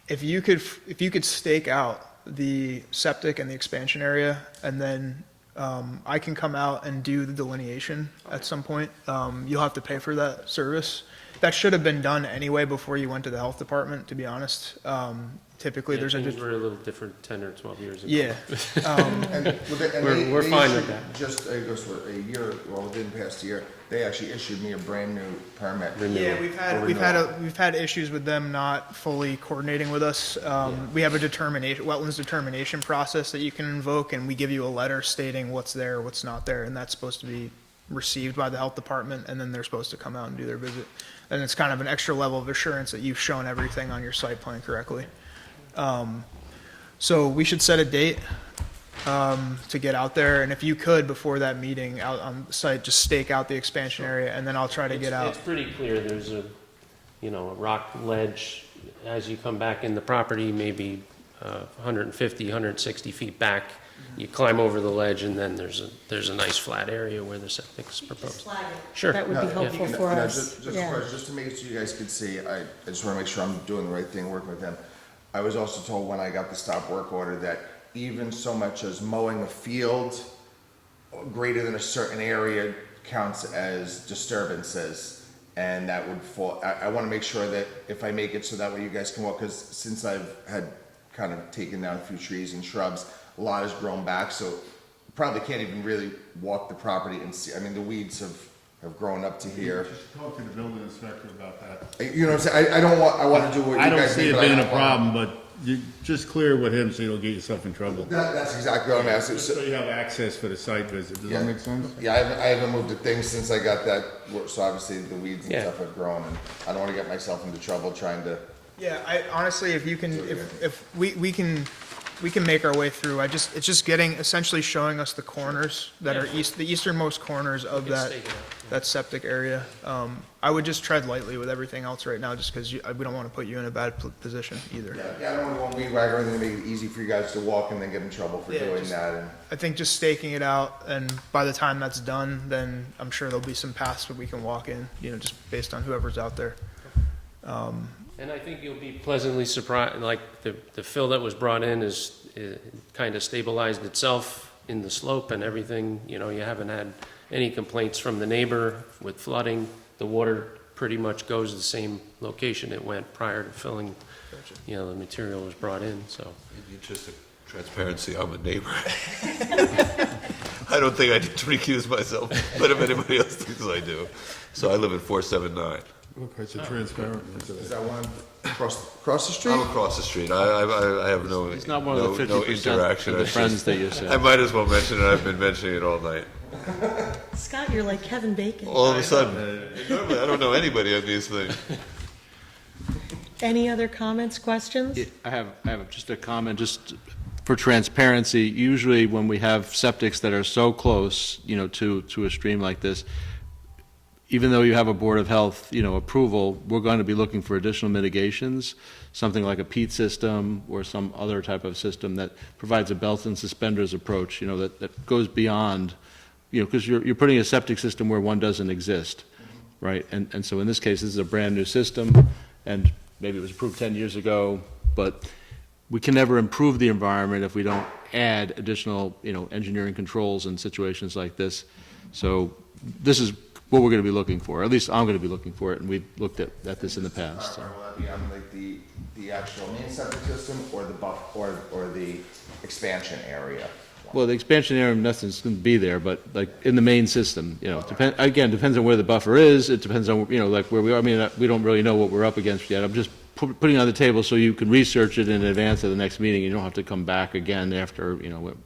If you could stake out the septic and the expansion area, and then I can come out and do the delineation at some point. You'll have to pay for that service. That should have been done anyway before you went to the health department, to be honest. Typically, Yeah, there's a. things were a little different 10 or 12 years ago. Yeah. And We're they fine with issued that. Just, it goes for a year, well, within the past year, they actually issued me a brand-new permit. Yeah, we've had issues with them not fully coordinating with us. We have a wetlands determination process that you can invoke, and we give you a letter stating what's there, what's not there, and that's supposed to be received by the health department, and then they're supposed to come out and do their visit. And it's kind of an extra level of assurance that you've shown everything on your site plan correctly. So we should set a date to get out there, and if you could, before that meeting, out on the site, just stake out the expansion area, and then I'll try to get out. It's pretty clear, there's a rock ledge as you come back in the property, maybe 150, 160 feet back. You climb over the ledge, and then there's a nice flat area where the septic is proposed. Sure. That would be helpful for us. Just Yeah. a question, just to make it so you guys can see, I just want to make sure I'm doing the right thing, working with them. I was also told when I got the stop work order that even so much as mowing a field greater than a certain area counts as disturbances, and that would fall. I want to make sure that if I make it so that way you guys can walk, because since I've had kind of taken down a few trees and shrubs, a lot has grown back, so probably can't even really walk the property and see. I mean, the weeds have grown up to here. Just talk to the building inspector about that. You know what I'm saying? I want to do what you guys I don't see did, it but I being a don't want- problem, but you just clear with him so you don't get yourself in trouble. That's exactly what I'm asking. Just so you have access for the site visit. Does that make sense? Yeah, I haven't moved a thing since I got that, so obviously the weeds and Yeah. stuff have grown, and I don't want to get myself into trouble trying to. Yeah, I honestly, if you can, if we can make our way through. It's just getting, essentially showing us the corners that are the easternmost corners of that septic area. I would just tread lightly with everything else right now, just because we don't want to put you in a bad position either. Yeah, I don't want to weed whack everything to make it easy for you guys to walk and then get in trouble for Yeah, doing just- that, and. I think just staking it out, and by the time that's done, then I'm sure there'll be some paths that we can walk in, just based on whoever's out there. And I think you'll be pleasantly surprised, like the fill that was brought in is kind of stabilized itself in the slope and everything. You haven't had any complaints from the neighbor with flooding. The water pretty much goes the same location it went prior to filling, the material was brought in, so. In the interest of transparency, I'm a neighbor. I don't think I need to recuse myself, but if anybody else thinks I do. So I live at 479. Okay, so transparent. Is that one across the street? I'm across the street. I have no, It's not one of the no 50% interaction. of the It's friends just- that you I said. might as well mention it. I've been mentioning it all night. Scott, you're like Kevin Bacon. All of a sudden, normally I don't know anybody on these things. Any other comments, questions? I have just a comment, just for transparency. Usually when we have septics that are so close, to a stream like this, even though you have a Board of Health, approval, we're going to be looking for additional mitigations, something like a peat system or some other type of system that provides a belt and suspenders approach, that goes beyond, because you're putting a septic system where one doesn't exist, right? And so in this case, this is a brand-new system, and maybe it was approved 10 years ago, but we can never improve the environment if we don't add additional, engineering controls in situations like this. So this is what we're going to be looking for. At least I'm going to be looking for it, and we've looked at this in the past. So. Will that be on like the actual main septic system or the or the expansion area? Well, the expansion area, in essence, going to be there, but like in the main system, depends on where the buffer is. It depends on, like where we are. I mean, we don't really know what we're up against yet. I'm just putting it on the table so you can research it in advance of the next meeting. You don't have to come back again after,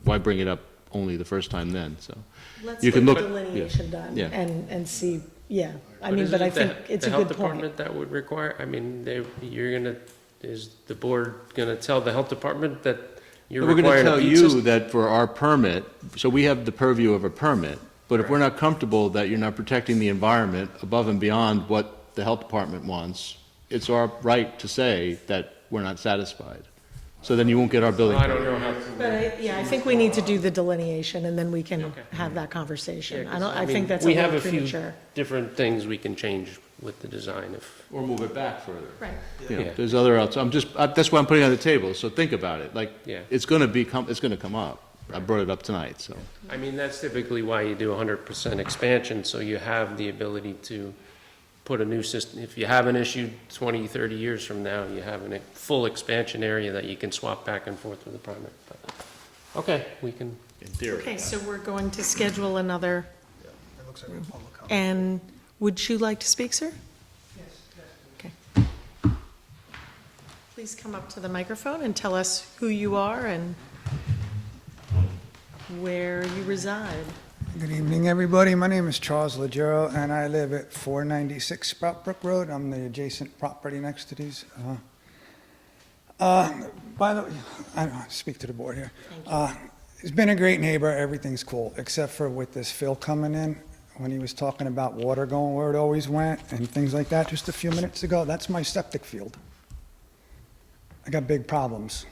why bring it up only the first time then, so. Let's You get can the look- delineation done yeah. and see, yeah. But isn't I it think it's a the good health point. department that would require, is the board gonna tell the health department that you're We're going to requiring a tell peat you system? that for our permit, so we have the purview of a permit, but if we're not comfortable that you're not protecting the environment above and beyond what the health department wants, it's our right to say that we're not satisfied. So then you won't get our building I permit. don't know how. But yeah, I think we need to do the delineation, and then we can have that conversation. I think that's a We have little a few premature. different things we can change with the design if. Or move it back further. Right. You know, Yeah. there's other, that's why I'm putting it on the table, so think about it, like, Yeah. it's gonna come up. I brought it up tonight, so. I mean, that's typically why you do 100% expansion, so you have the ability to put a new system. If you have an issue 20, 30 years from now, you have a full expansion area that you can swap back and forth with the permit. But, okay, we can. In theory. Okay, so we're going to schedule another, It looks like a public comment. and would you like to speak, sir? Yes. Okay. Please come up to the microphone and tell us who you are and where you reside. Good evening, everybody. My name is Charles Legero, and I live at 496 Sprout Brook Road. I'm the adjacent property next to these. By the way, I don't speak to the board here. He's been a great neighbor. Everything's cool, except for with this fill coming in, when he was talking about water going where it always went and things like that just a few minutes ago. That's my septic field. I got big problems.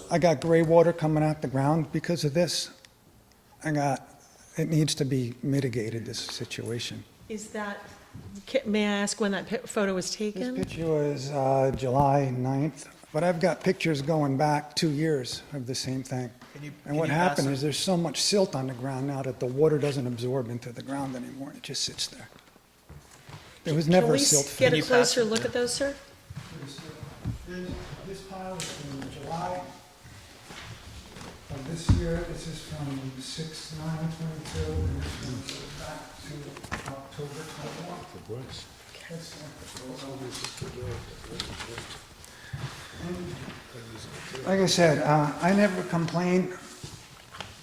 I got gray water coming out the ground because of this. It needs to be mitigated, this situation. Is that, may I ask when that photo was This taken? picture was July 9th, but I've got pictures going back 2 years of the same thing. And what happened is there's so much silt on the ground now that the water doesn't absorb into the ground anymore. It just sits there. There was never a silt Can we fence. get a closer look at those, sir? This pile is from July of this year. This is from 6/9/22, and this one goes back to October 21. Like I said, I never complain,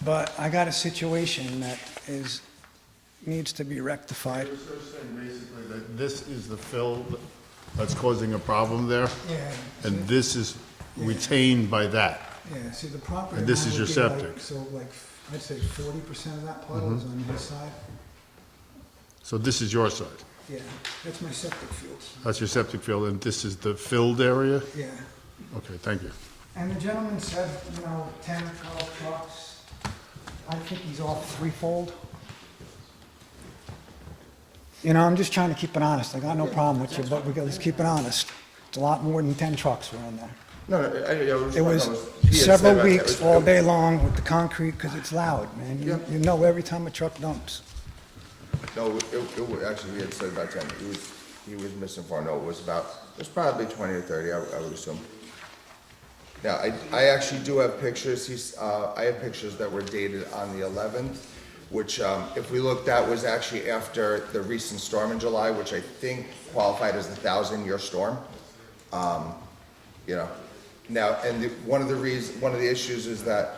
but I got a situation that needs to be rectified. You're saying basically that this is the fill that's causing a problem there, Yeah. and this is retained by that. Yeah, see, the property. And this line is your would be like- septic. So like, I'd say 40% of that puddle is on his side. So this is your side. Yeah, that's my septic fields. That's your septic field, and this is the filled area? Yeah. Okay, thank you. And the gentleman said, 10 or 12 trucks. I think he's off threefold. I'm just trying to keep it honest. I got no problem with you, but let's keep it honest. It's a lot more than 10 trucks were in there. No, It was several weeks, all day long with the concrete, because it's loud, man. You know every time a truck dumps. No, actually, we had said about 10. He was misinformed. No, it was probably 20 or 30, I would assume. Now, I actually do have pictures. I have pictures that were dated on the 11th, which, if we look, that was actually after the recent storm in July, which I think qualified as the 1,000-year storm. Now, and one of the issues is that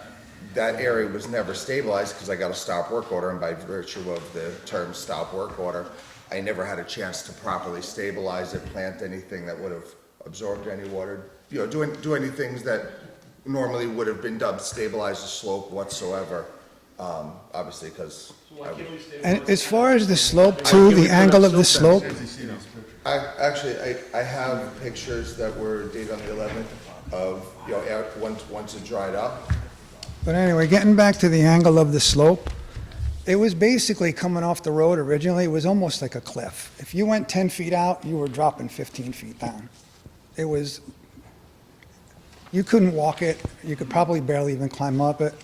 area was never stabilized because I got a stop work order, and by virtue of the term stop work order, I never had a chance to properly stabilize it, plant anything that would have absorbed any water, do any things that normally would have been done, stabilize the slope whatsoever, obviously, because And as far as the slope too, the angle of the slope, I have pictures that were dated on the 11th of, once it dried up. but anyway, getting back to the angle of the slope, it was basically coming off the road originally. It was almost like a cliff. If you went 10 feet out, you were dropping 15 feet down. You couldn't walk it. You could probably barely even climb up it.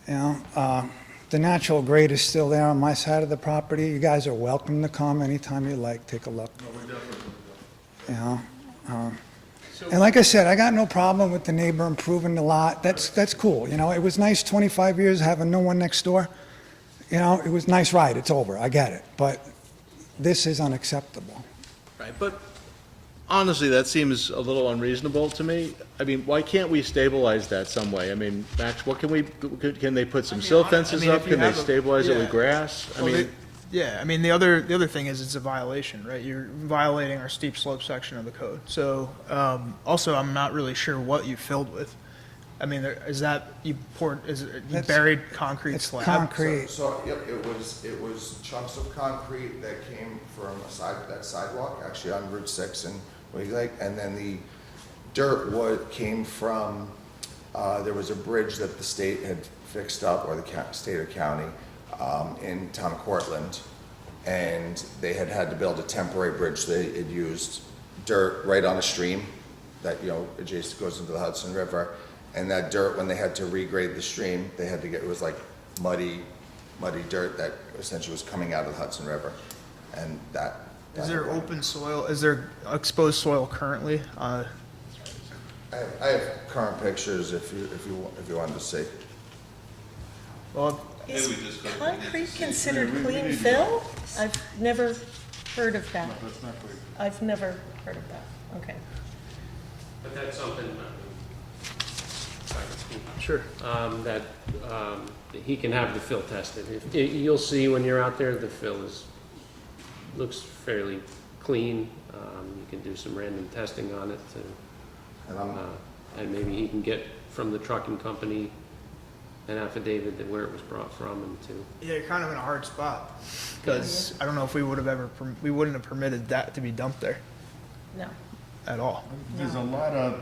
The natural grade is still there on my side of the property. You guys are welcome to come anytime you like, take a look. And like I said, I got no problem with the neighbor improving the lot. That's cool. It was nice 25 years having no one next door. It was a nice ride. It's over. I get it. But this is unacceptable. Right, but honestly, that seems a little unreasonable to me. I mean, why can't we stabilize that some way? I mean, Max, can they put some silt fences up? Can they stabilize it with grass? The other thing is it's a violation, right? You're violating our steep slope section of the code. So, also, I'm not really sure what you filled with. I mean, is that you buried concrete slab? Concrete. So, yep, it was chunks of concrete that came from that sidewalk, actually on Route 6 in what you like, and then the dirt came from, there was a bridge that the state had fixed up, or the state or county, in town of Cortland, and they had to build a temporary bridge. They had used dirt right on a stream that, you know, adjacent goes into the Hudson River, and that dirt, when they had to regrade the stream, they had to get, it was like muddy dirt that essentially was coming out of the Hudson River, and that. Is there open soil, is there exposed soil currently? I have current pictures if you wanted to see. Well, Is concrete considered clean fill? I've never heard of that. I've never heard of that. Okay. But that's something, sure. that he can have the fill tested. You'll see when you're out there, the fill looks fairly clean. You can do some random testing on it and maybe he can get from the trucking company an affidavit that where it was brought from and to. Yeah, you're kind of in a hard spot, because I don't know if we would have we wouldn't have permitted that to be dumped there No. at all. There's a lot of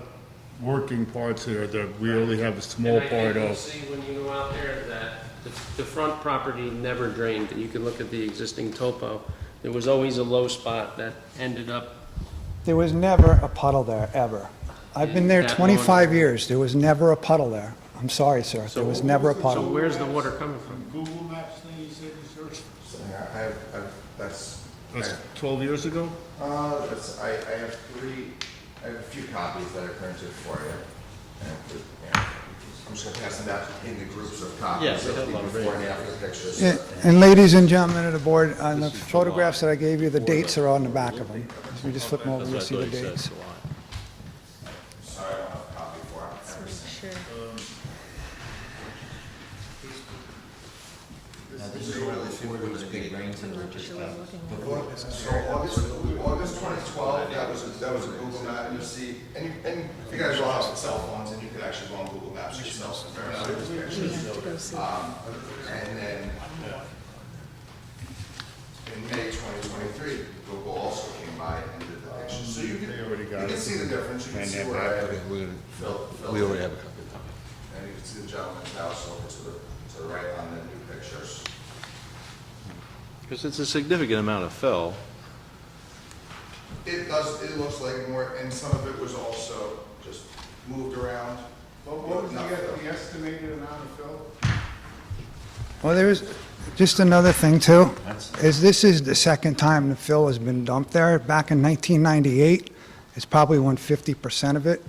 working parts here that we only have a small And I part think you'll of. see when you go out there that the front property never drained. You can look at the existing topo. There was always a low spot that ended up. There was never a puddle there, ever. I've been there That 25 long. years. There was never a puddle there. I'm sorry, sir. There was never a So puddle. where's the water coming from? Google Maps thing you said you searched? That's 12 years ago? I have a few copies that are printed for you. And, I'm just gonna pass them out in the groups of copies. Yeah, of the before and after pictures. Yeah, and ladies and gentlemen of the board, on the photographs that I gave you, the dates are on the back of them. So you just flip them over, you'll see the dates. Sorry, I don't have a copy for it. Sure. This is really before there was big rains and were just, so August 2012, that was a Google map, and you see, and you guys all have cell phones, and you could actually go on Google Maps yourself. And then in May 2023, Google also came by and did the pictures. So you can see the difference, you can see where I have We already have a copy. and you can see the gentleman's house over to the right on the new pictures. Because it's a significant amount of fill. It looks like more, and some of it was also just moved around. What was the estimated amount of fill? Well, there is, just another thing too, is this is the second time the fill has been dumped there. Back in 1998, it's probably when 50% of it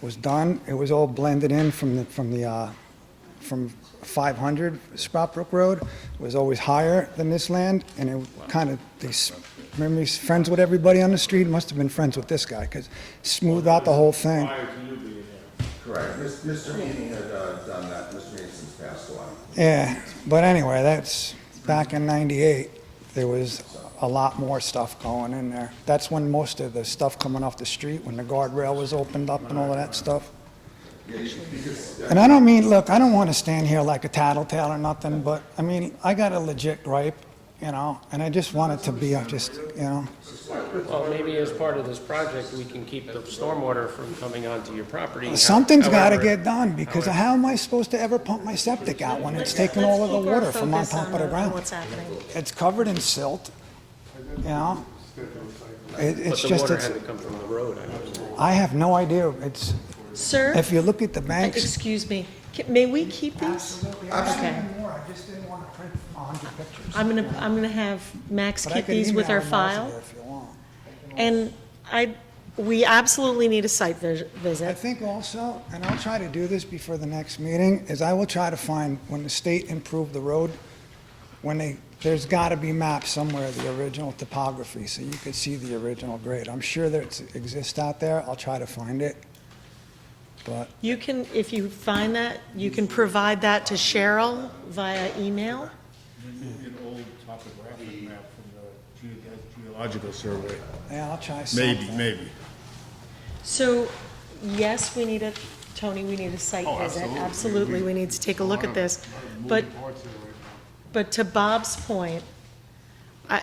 was done. It was all blended in from 500 Sprout Brook Road. It was always higher than this land, and it kind of, remember he's friends with everybody on the street, must have been friends with this guy, because smoothed out the whole thing. Correct. Mr. Meany had done that. Mr. Meany since passed away. Yeah, but anyway, that's, back in 98, there was a lot more stuff going in there. That's when most of the stuff coming off the street, when the guardrail was opened up and all of that stuff. And I don't mean, look, I don't want to stand here like a tattletale or nothing, but, I mean, I got a legit gripe, you know, and I just want it to be just, you know. Well, maybe as part of this project, we can keep the stormwater from coming onto your property. Something's got to However- get done, because how am I supposed to ever pump my septic out when it's taking all of the Let's keep our water from on focus top of the on ground? what's happening. It's covered in silt, you know? But It's the just, water it's, had to come from the road, I was. I have no idea. It's, Sir, if you look at the banks. excuse me, may we keep these? Absolutely. Okay. I just didn't want to print 100 pictures. I'm gonna have Max But I keep could these with email our them also file. if you want. And we absolutely need a site I visit. think also, and I'll try to do this before the next meeting, is I will try to find, when the state improved the road, there's got to be maps somewhere of the original topography, so you could see the original grade. I'm sure that it exists out there. I'll try to find it. But You can, if you find that, you can provide that to Cheryl via email. An old topographic map from the geological survey. yeah, I'll try something. Maybe. So, yes, we need Tony, we need a site visit. Absolutely, we need to take a look at this. But to Bob's point,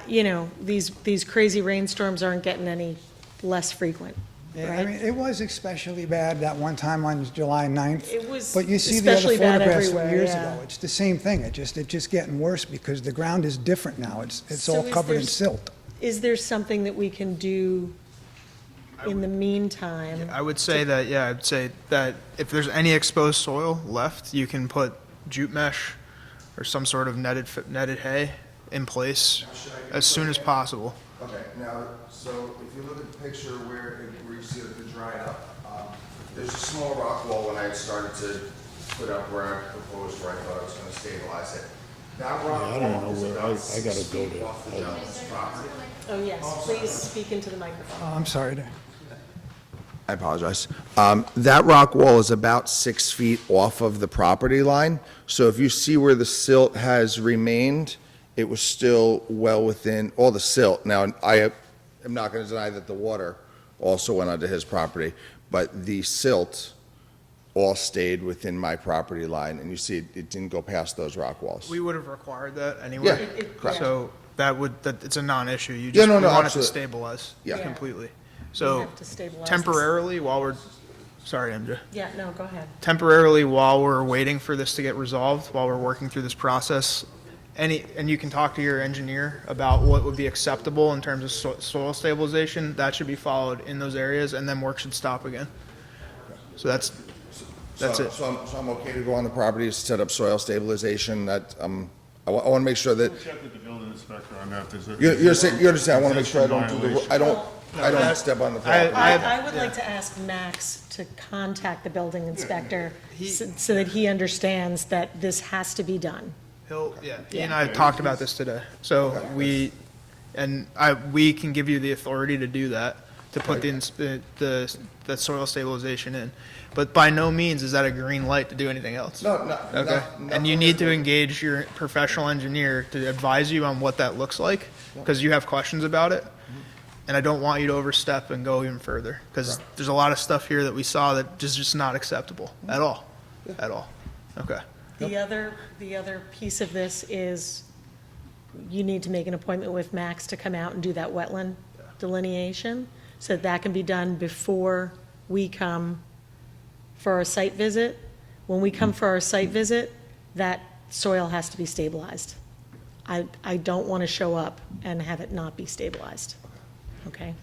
you know, these crazy rainstorms aren't getting any less frequent, Yeah, I right? mean, it was especially bad that one time on July 9th. It was But you see the other especially bad photographs from everywhere, years yeah. ago. It's the same thing. It's just getting worse because the ground is different now. It's So all is covered there in s- silt. Is there something that we can do in the meantime? I would say that, yeah, I'd say that if there's any exposed soil left, you can put jute mesh or some sort of netted hay in place as soon as possible. Okay, now, so if you look at the picture where you see it dried up, there's a small rock wall when I had started to put up where I proposed, where I thought I was gonna stabilize it. That rock I don't wall know is where, about I 6 gotta go feet there. off the gentleman's property. Oh, yes, please speak into the microphone. Oh, I'm sorry. I apologize. That rock wall is about 6 feet off of the property line. So if you see where the silt has remained, it was still well within, all the silt. Now, I am not going to deny that the water also went onto his property, but the silt all stayed within my property line, and you see it didn't go past those rock walls. We would have required that Yeah, anyway. correct. So it's a non-issue. You Yeah, just no, no, want it to absolutely. stabilize Yeah. completely. We So have to stabilize this. temporarily, while we're, sorry, MJ. Yeah, no, go ahead. Temporarily, while we're waiting for this to get resolved, while we're working through this process, and you can talk to your engineer about what would be acceptable in terms of soil stabilization, that should be followed in those areas, and then work should stop again. So that's it. So I'm okay to go on the property, set up soil stabilization, that, I want to make sure that, Check with the building inspector on that. you understand, I want to make sure I don't do the, I don't step on the property. I would like to ask Max to contact the building inspector so that he understands that this has to be done. He and I talked about this today. So we can give you the authority to do that, to put the soil stabilization in. But by no means is that a green light to do anything else. No, Okay. And you need to engage your professional engineer to advise you on what that looks like, because you have questions about it. And I don't want you to overstep and go even further, because there's a lot of stuff here that we saw that is just not acceptable at all, at all. Okay. The other piece of this is you need to make an appointment with Max to come out and do that wetland delineation, so that can be done before we come for our site visit. When we come for our site visit, that soil has to be stabilized. I don't want to show up and have it not be stabilized, okay?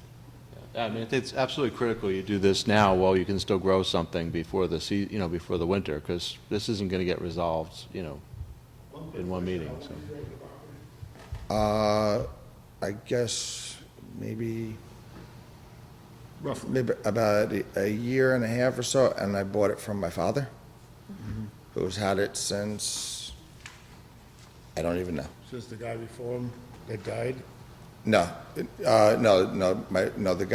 I mean, it's absolutely critical you do this now while you can still grow something before the before the winter, because this isn't going to get resolved, in one meeting, so. I guess maybe Roughly. about a year and a half or so, and I bought it from my father, who's had it since, I don't even know. Says the guy before him that died. No, the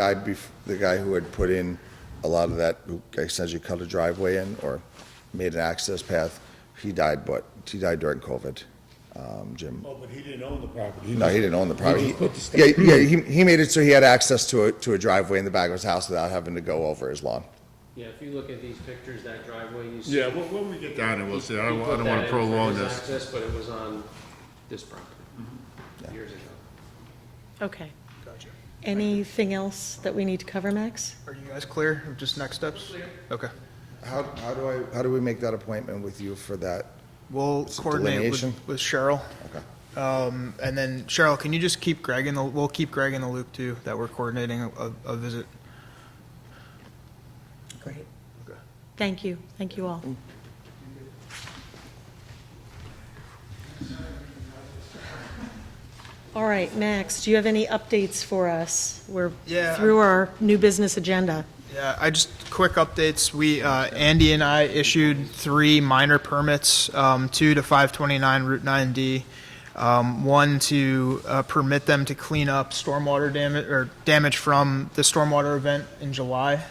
guy who had put in a lot of that, who essentially cut a driveway in or made an access path, he died during COVID, Jim. Oh, but he didn't own the property. No, he didn't own the property. He just put the stuff- He made it so he had access to a driveway in the back of his house without having to go over his lawn. Yeah, if you look at these pictures, that driveway you see. Yeah, when we get down there, we'll see. I don't He put want that to in for prolong his this. access, but it was on this property years ago. Okay. Gotcha. Anything else that we need to cover, Max? Are you guys clear? Just next steps? Okay. How do we make that appointment with you for that? We'll It's a coordinate delineation? with Cheryl. Okay. And then Cheryl, can you just keep Greg we'll keep Greg in the loop too, that we're coordinating a visit. Great. Thank you all. All right, Max, do you have any updates for us? We're Yeah. through our new business agenda. Yeah, quick updates. Andy and I issued 3 minor permits, 2 to 529 Route 9D. One to permit them to clean up stormwater damage from the stormwater event in July,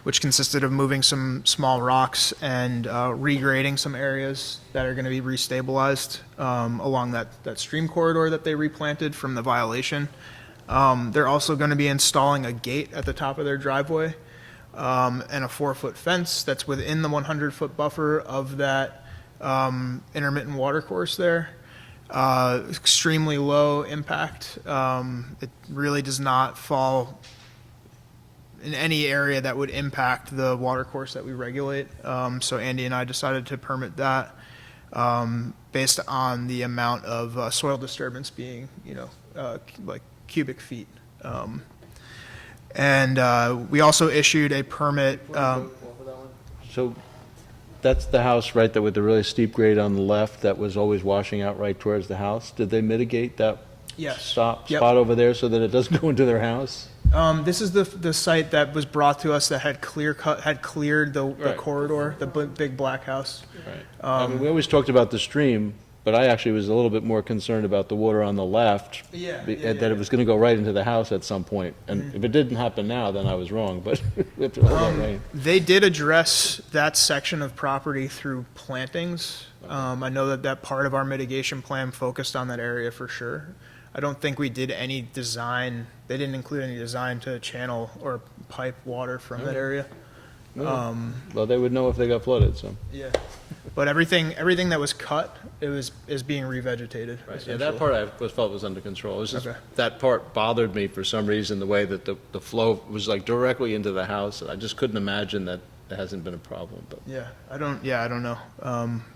which consisted of moving some small rocks and regrading some areas that are going to be restabilized along that stream corridor that they replanted from the violation. They're also going to be installing a gate at the top of their driveway and a 4-foot fence that's within the 100-foot buffer of that intermittent watercourse there. Extremely low impact. It really does not fall in any area that would impact the watercourse that we regulate. So Andy and I decided to permit that based on the amount of soil disturbance being, like cubic feet. And we also issued a permit. So that's the house, right, that with the really steep grade on the left that was always washing out right towards the house? Did they mitigate that Yes. spot Yep. over there so that it doesn't go into their house? This is the site that was brought to us that had cleared the Right. corridor, the big black house. Right. I mean, we always talked about the stream, but I actually was a little bit more concerned about the water on the left. That it was going to go right into the house at some point. And if it didn't happen now, then I was wrong, but with all that rain. They did address that section of property through plantings. I know that part of our mitigation plan focused on that area for sure. I don't think we did any design, they didn't include any design to channel or pipe water from that area. Well, they would know if they got flooded, so. Yeah, but everything that was cut, is being revegetated. Right, yeah, that part I felt was under control. It was just, Okay. that part bothered me for some reason, the way that the flow was like directly into the house. I just couldn't imagine that it hasn't been a problem, but. I don't know.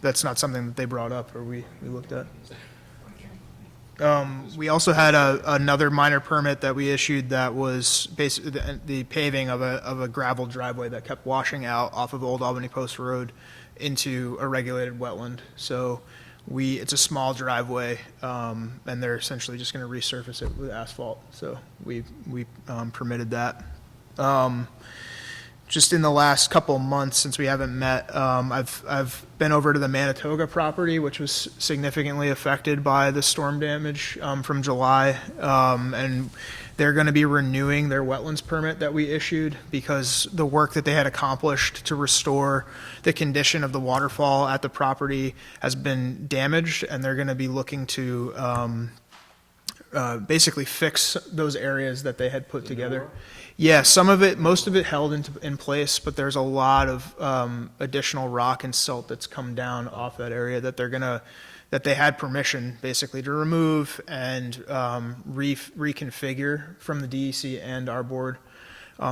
That's not something that they brought up or we looked at. We also had another minor permit that we issued that was basically the paving of a gravel driveway that kept washing out off of Old Albany Post Road into a regulated wetland. So it's a small driveway, and they're essentially just going to resurface it with asphalt. So we permitted that. Just in the last couple of months since we haven't met, I've been over to the Manitoga property, which was significantly affected by the storm damage from July, and they're going to be renewing their wetlands permit that we issued because the work that they had accomplished to restore the condition of the waterfall at the property has been damaged, and they're going to be looking to basically fix those areas that they had put together. Yeah, most of it held in place, but there's a lot of additional rock and silt that's come down off that area that that they had permission basically to remove and reconfigure from the DEC and our board.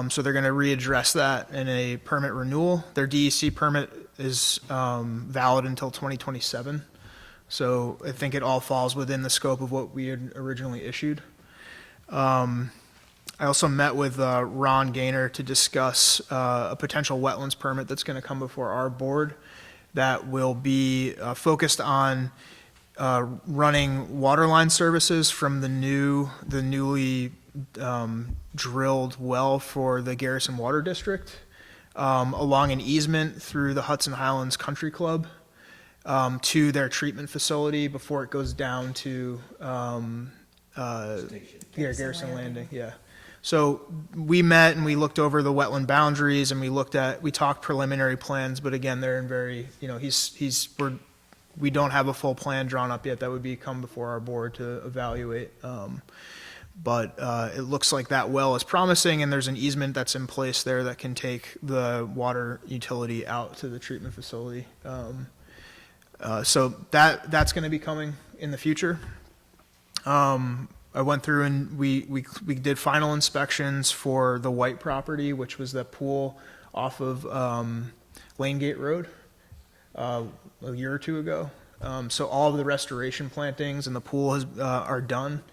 So they're going to readdress that in a permit renewal. Their DEC permit is valid until 2027. So I think it all falls within the scope of what we had originally issued. I also met with Ron Gaynor to discuss a potential wetlands permit that's going to come before our board that will be focused on running water line services from the newly drilled well for the Garrison Water District along an easement through the Hudson Highlands Country Club to their treatment facility before it goes down to Garrison Landing. Yeah. So we met and we looked over the wetland boundaries and we talked preliminary plans, but again, they're in very, we don't have a full plan drawn up yet that would come before our board to evaluate. But it looks like that well is promising, and there's an easement that's in place there that can take the water utility out to the treatment facility. So that's going to be coming in the future. I went through and we did final inspections for the White property, which was that pool off of Lane Gate Road a year or two ago. So all of the restoration plantings and the pool are done.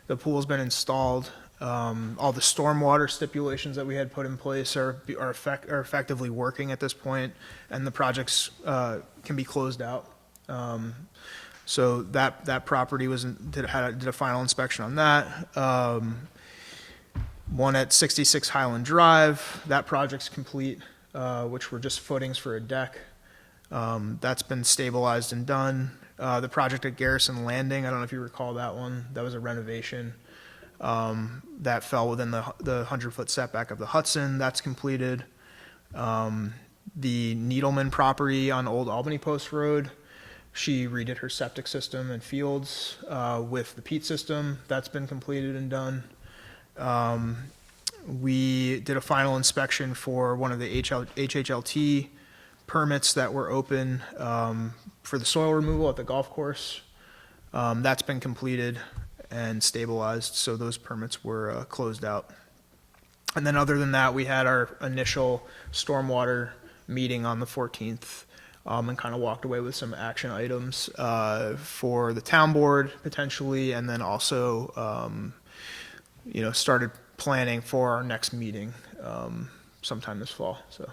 The pool's been installed. All the stormwater stipulations that we had put in place are effectively working at this point, and the projects can be closed out. So that property did a final inspection on that. One at 66 Highland Drive, that project's complete, which were just footings for a deck. That's been stabilized and done. The project at Garrison Landing, I don't know if you recall that one, that was a renovation. That fell within the 100-foot setback of the Hudson, that's completed. The Needleman property on Old Albany Post Road, she redid her septic system and fields with the peat system. That's been completed and done. We did a final inspection for one of the HHLT permits that were open for the soil removal at the golf course. That's been completed and stabilized, so those permits were closed out. And then other than that, we had our initial stormwater meeting on the 14th, and kind of walked away with some action items for the town board potentially, and then also, started planning for our next meeting sometime this fall. So,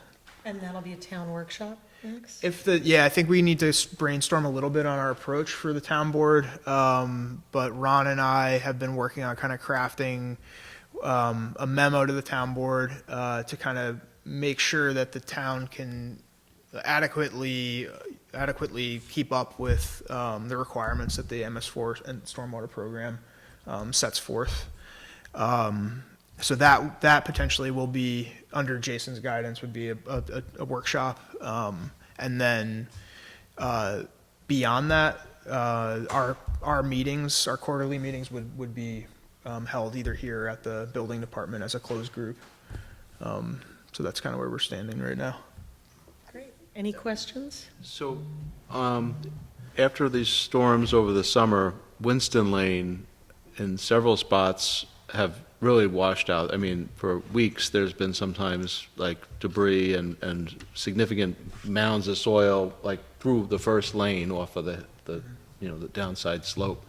And that'll be a town workshop next? I think we need to brainstorm a little bit on our approach for the town board. But Ron and I have been working on kind of crafting a memo to the town board to kind of make sure that the town can adequately keep up with the requirements that the MS4 and stormwater program sets forth. So that potentially will be under Jason's guidance, would be a workshop. And then beyond that, our meetings, our quarterly meetings would be held either here at the building department as a closed group. So that's kind of where we're standing right now. Great. Any questions? So, after these storms over the summer, Winston Lane in several spots have really washed out. I mean, for weeks, there's been sometimes like debris and significant mounds of soil, like through the first lane off of the downside slope.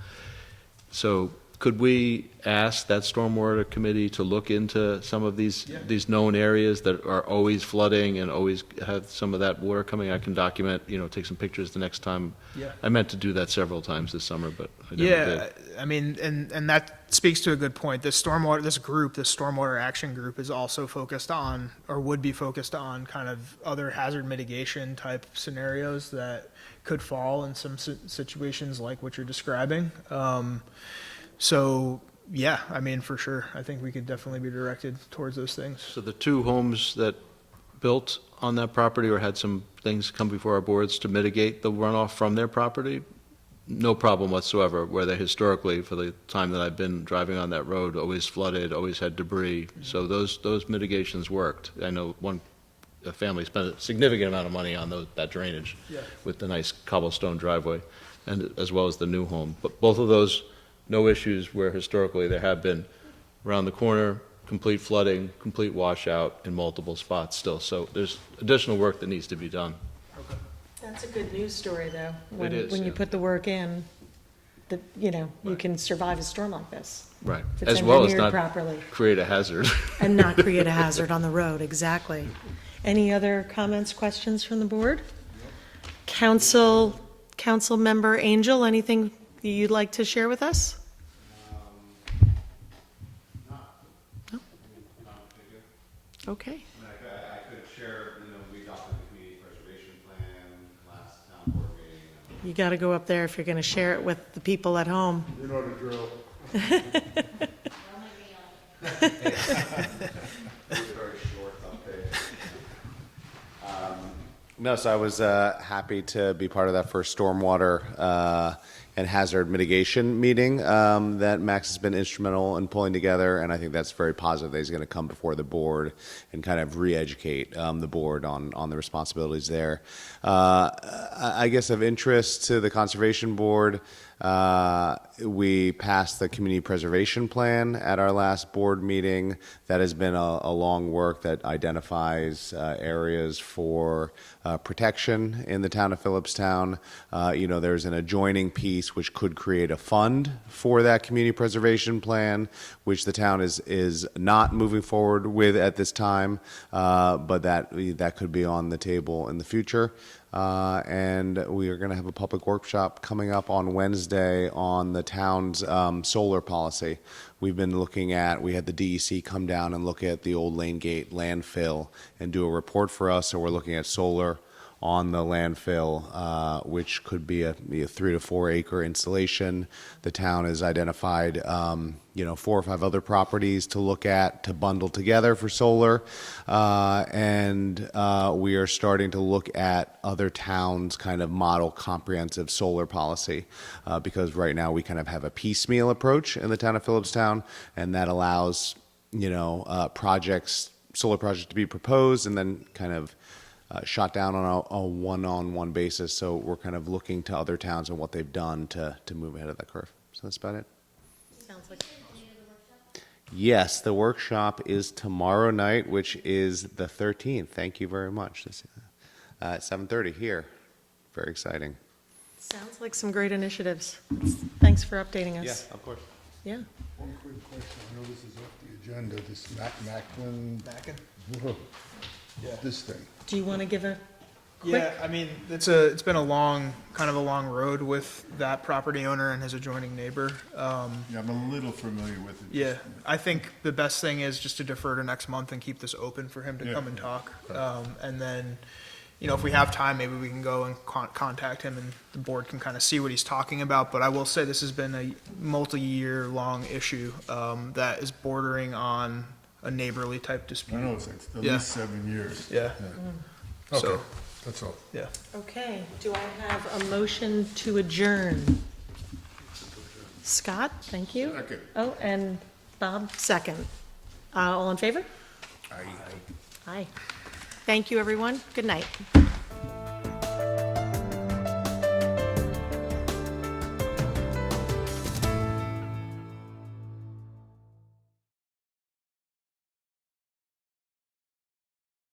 So could we ask that stormwater committee to look into some of these known areas that are always flooding and always have some of that water coming? I can document, take some pictures the next time. Yeah. I meant to do that several times this summer, but I never did. I mean, and that speaks to a good point. This stormwater action group is also focused on, or would be focused on, kind of other hazard mitigation type scenarios that could fall in some situations like what you're describing. So, yeah, I mean, for sure, I think we could definitely be directed towards those things. So the two homes that built on that property or had some things come before our boards to mitigate the runoff from their property, no problem whatsoever, where they historically, for the time that I've been driving on that road, always flooded, always had debris. So those mitigations worked. I know a family spent a significant amount of money on that drainage with the nice cobblestone driveway, and as well as the new home. But both of those, no issues where historically there have been around the corner, complete flooding, complete washout in multiple spots still. So there's additional work that needs to be done. That's a good news story, though. When is, you yeah. put the work in, you can survive a storm like this. Right. If it's As well as engineered not properly. create a hazard. And not create a hazard on the road, exactly. Any other comments, questions from the board? Council Member Angel, anything you'd like to share with us? No? Okay. I could share, we adopted the community preservation plan last town board meeting. You got to go up there if you're going to share it with the people at home. You know the drill. Very short update. No, so I was happy to be part of that first stormwater and hazard mitigation meeting that Max has been instrumental in pulling together, and I think that's very positive that he's going to come before the board and kind of re-educate the board on the responsibilities there. I guess of interest to the Conservation Board, we passed the community preservation plan at our last board meeting. That has been a long work that identifies areas for protection in the town of Philipstown. There's an adjoining piece which could create a fund for that community preservation plan, which the town is not moving forward with at this time, but that could be on the table in the future. And we are going to have a public workshop coming up on Wednesday on the town's solar policy. We've been looking at, we had the DEC come down and look at the old Lane Gate landfill and do a report for us, so we're looking at solar on the landfill, which could be a 3 to 4 acre installation. The town has identified 4 or 5 other properties to look at, to bundle together for solar. And we are starting to look at other towns' kind of model comprehensive solar policy, because right now we kind of have a piecemeal approach in the town of Philipstown, and that allows, solar projects to be proposed and then kind of shot down on a one-on-one basis. So we're kind of looking to other towns and what they've done to move ahead of that curve. So that's about it. Sounds like. Yes, the workshop is tomorrow night, which is the 13th. Thank you very much. At 7:30 here. Very exciting. Sounds like some great initiatives. Thanks for updating us. of course. Yeah. One quick question, I know this is off the agenda, this Mackin. Mackin? Whoa. Yeah. This thing. Do you want to give a Yeah, I mean, it's been a long road with that property owner and his adjoining neighbor. Yeah, I'm a little familiar with it. Yeah, I think the best thing is just to defer to next month and keep this open for him to Yeah, come and yeah, talk. okay. And then, if we have time, maybe we can go and contact him and the board can kind of see what he's talking about. But I will say this has been a multi-year long issue that is bordering on a neighborly type I dispute. know, it's at Yeah. least 7 years. Yeah. Okay, So, that's all. yeah. Okay, do I have a motion to adjourn? Scott, thank you. Second. Oh, and Bob, second. All in favor? Aye. Aye. Thank you, everyone. Good night.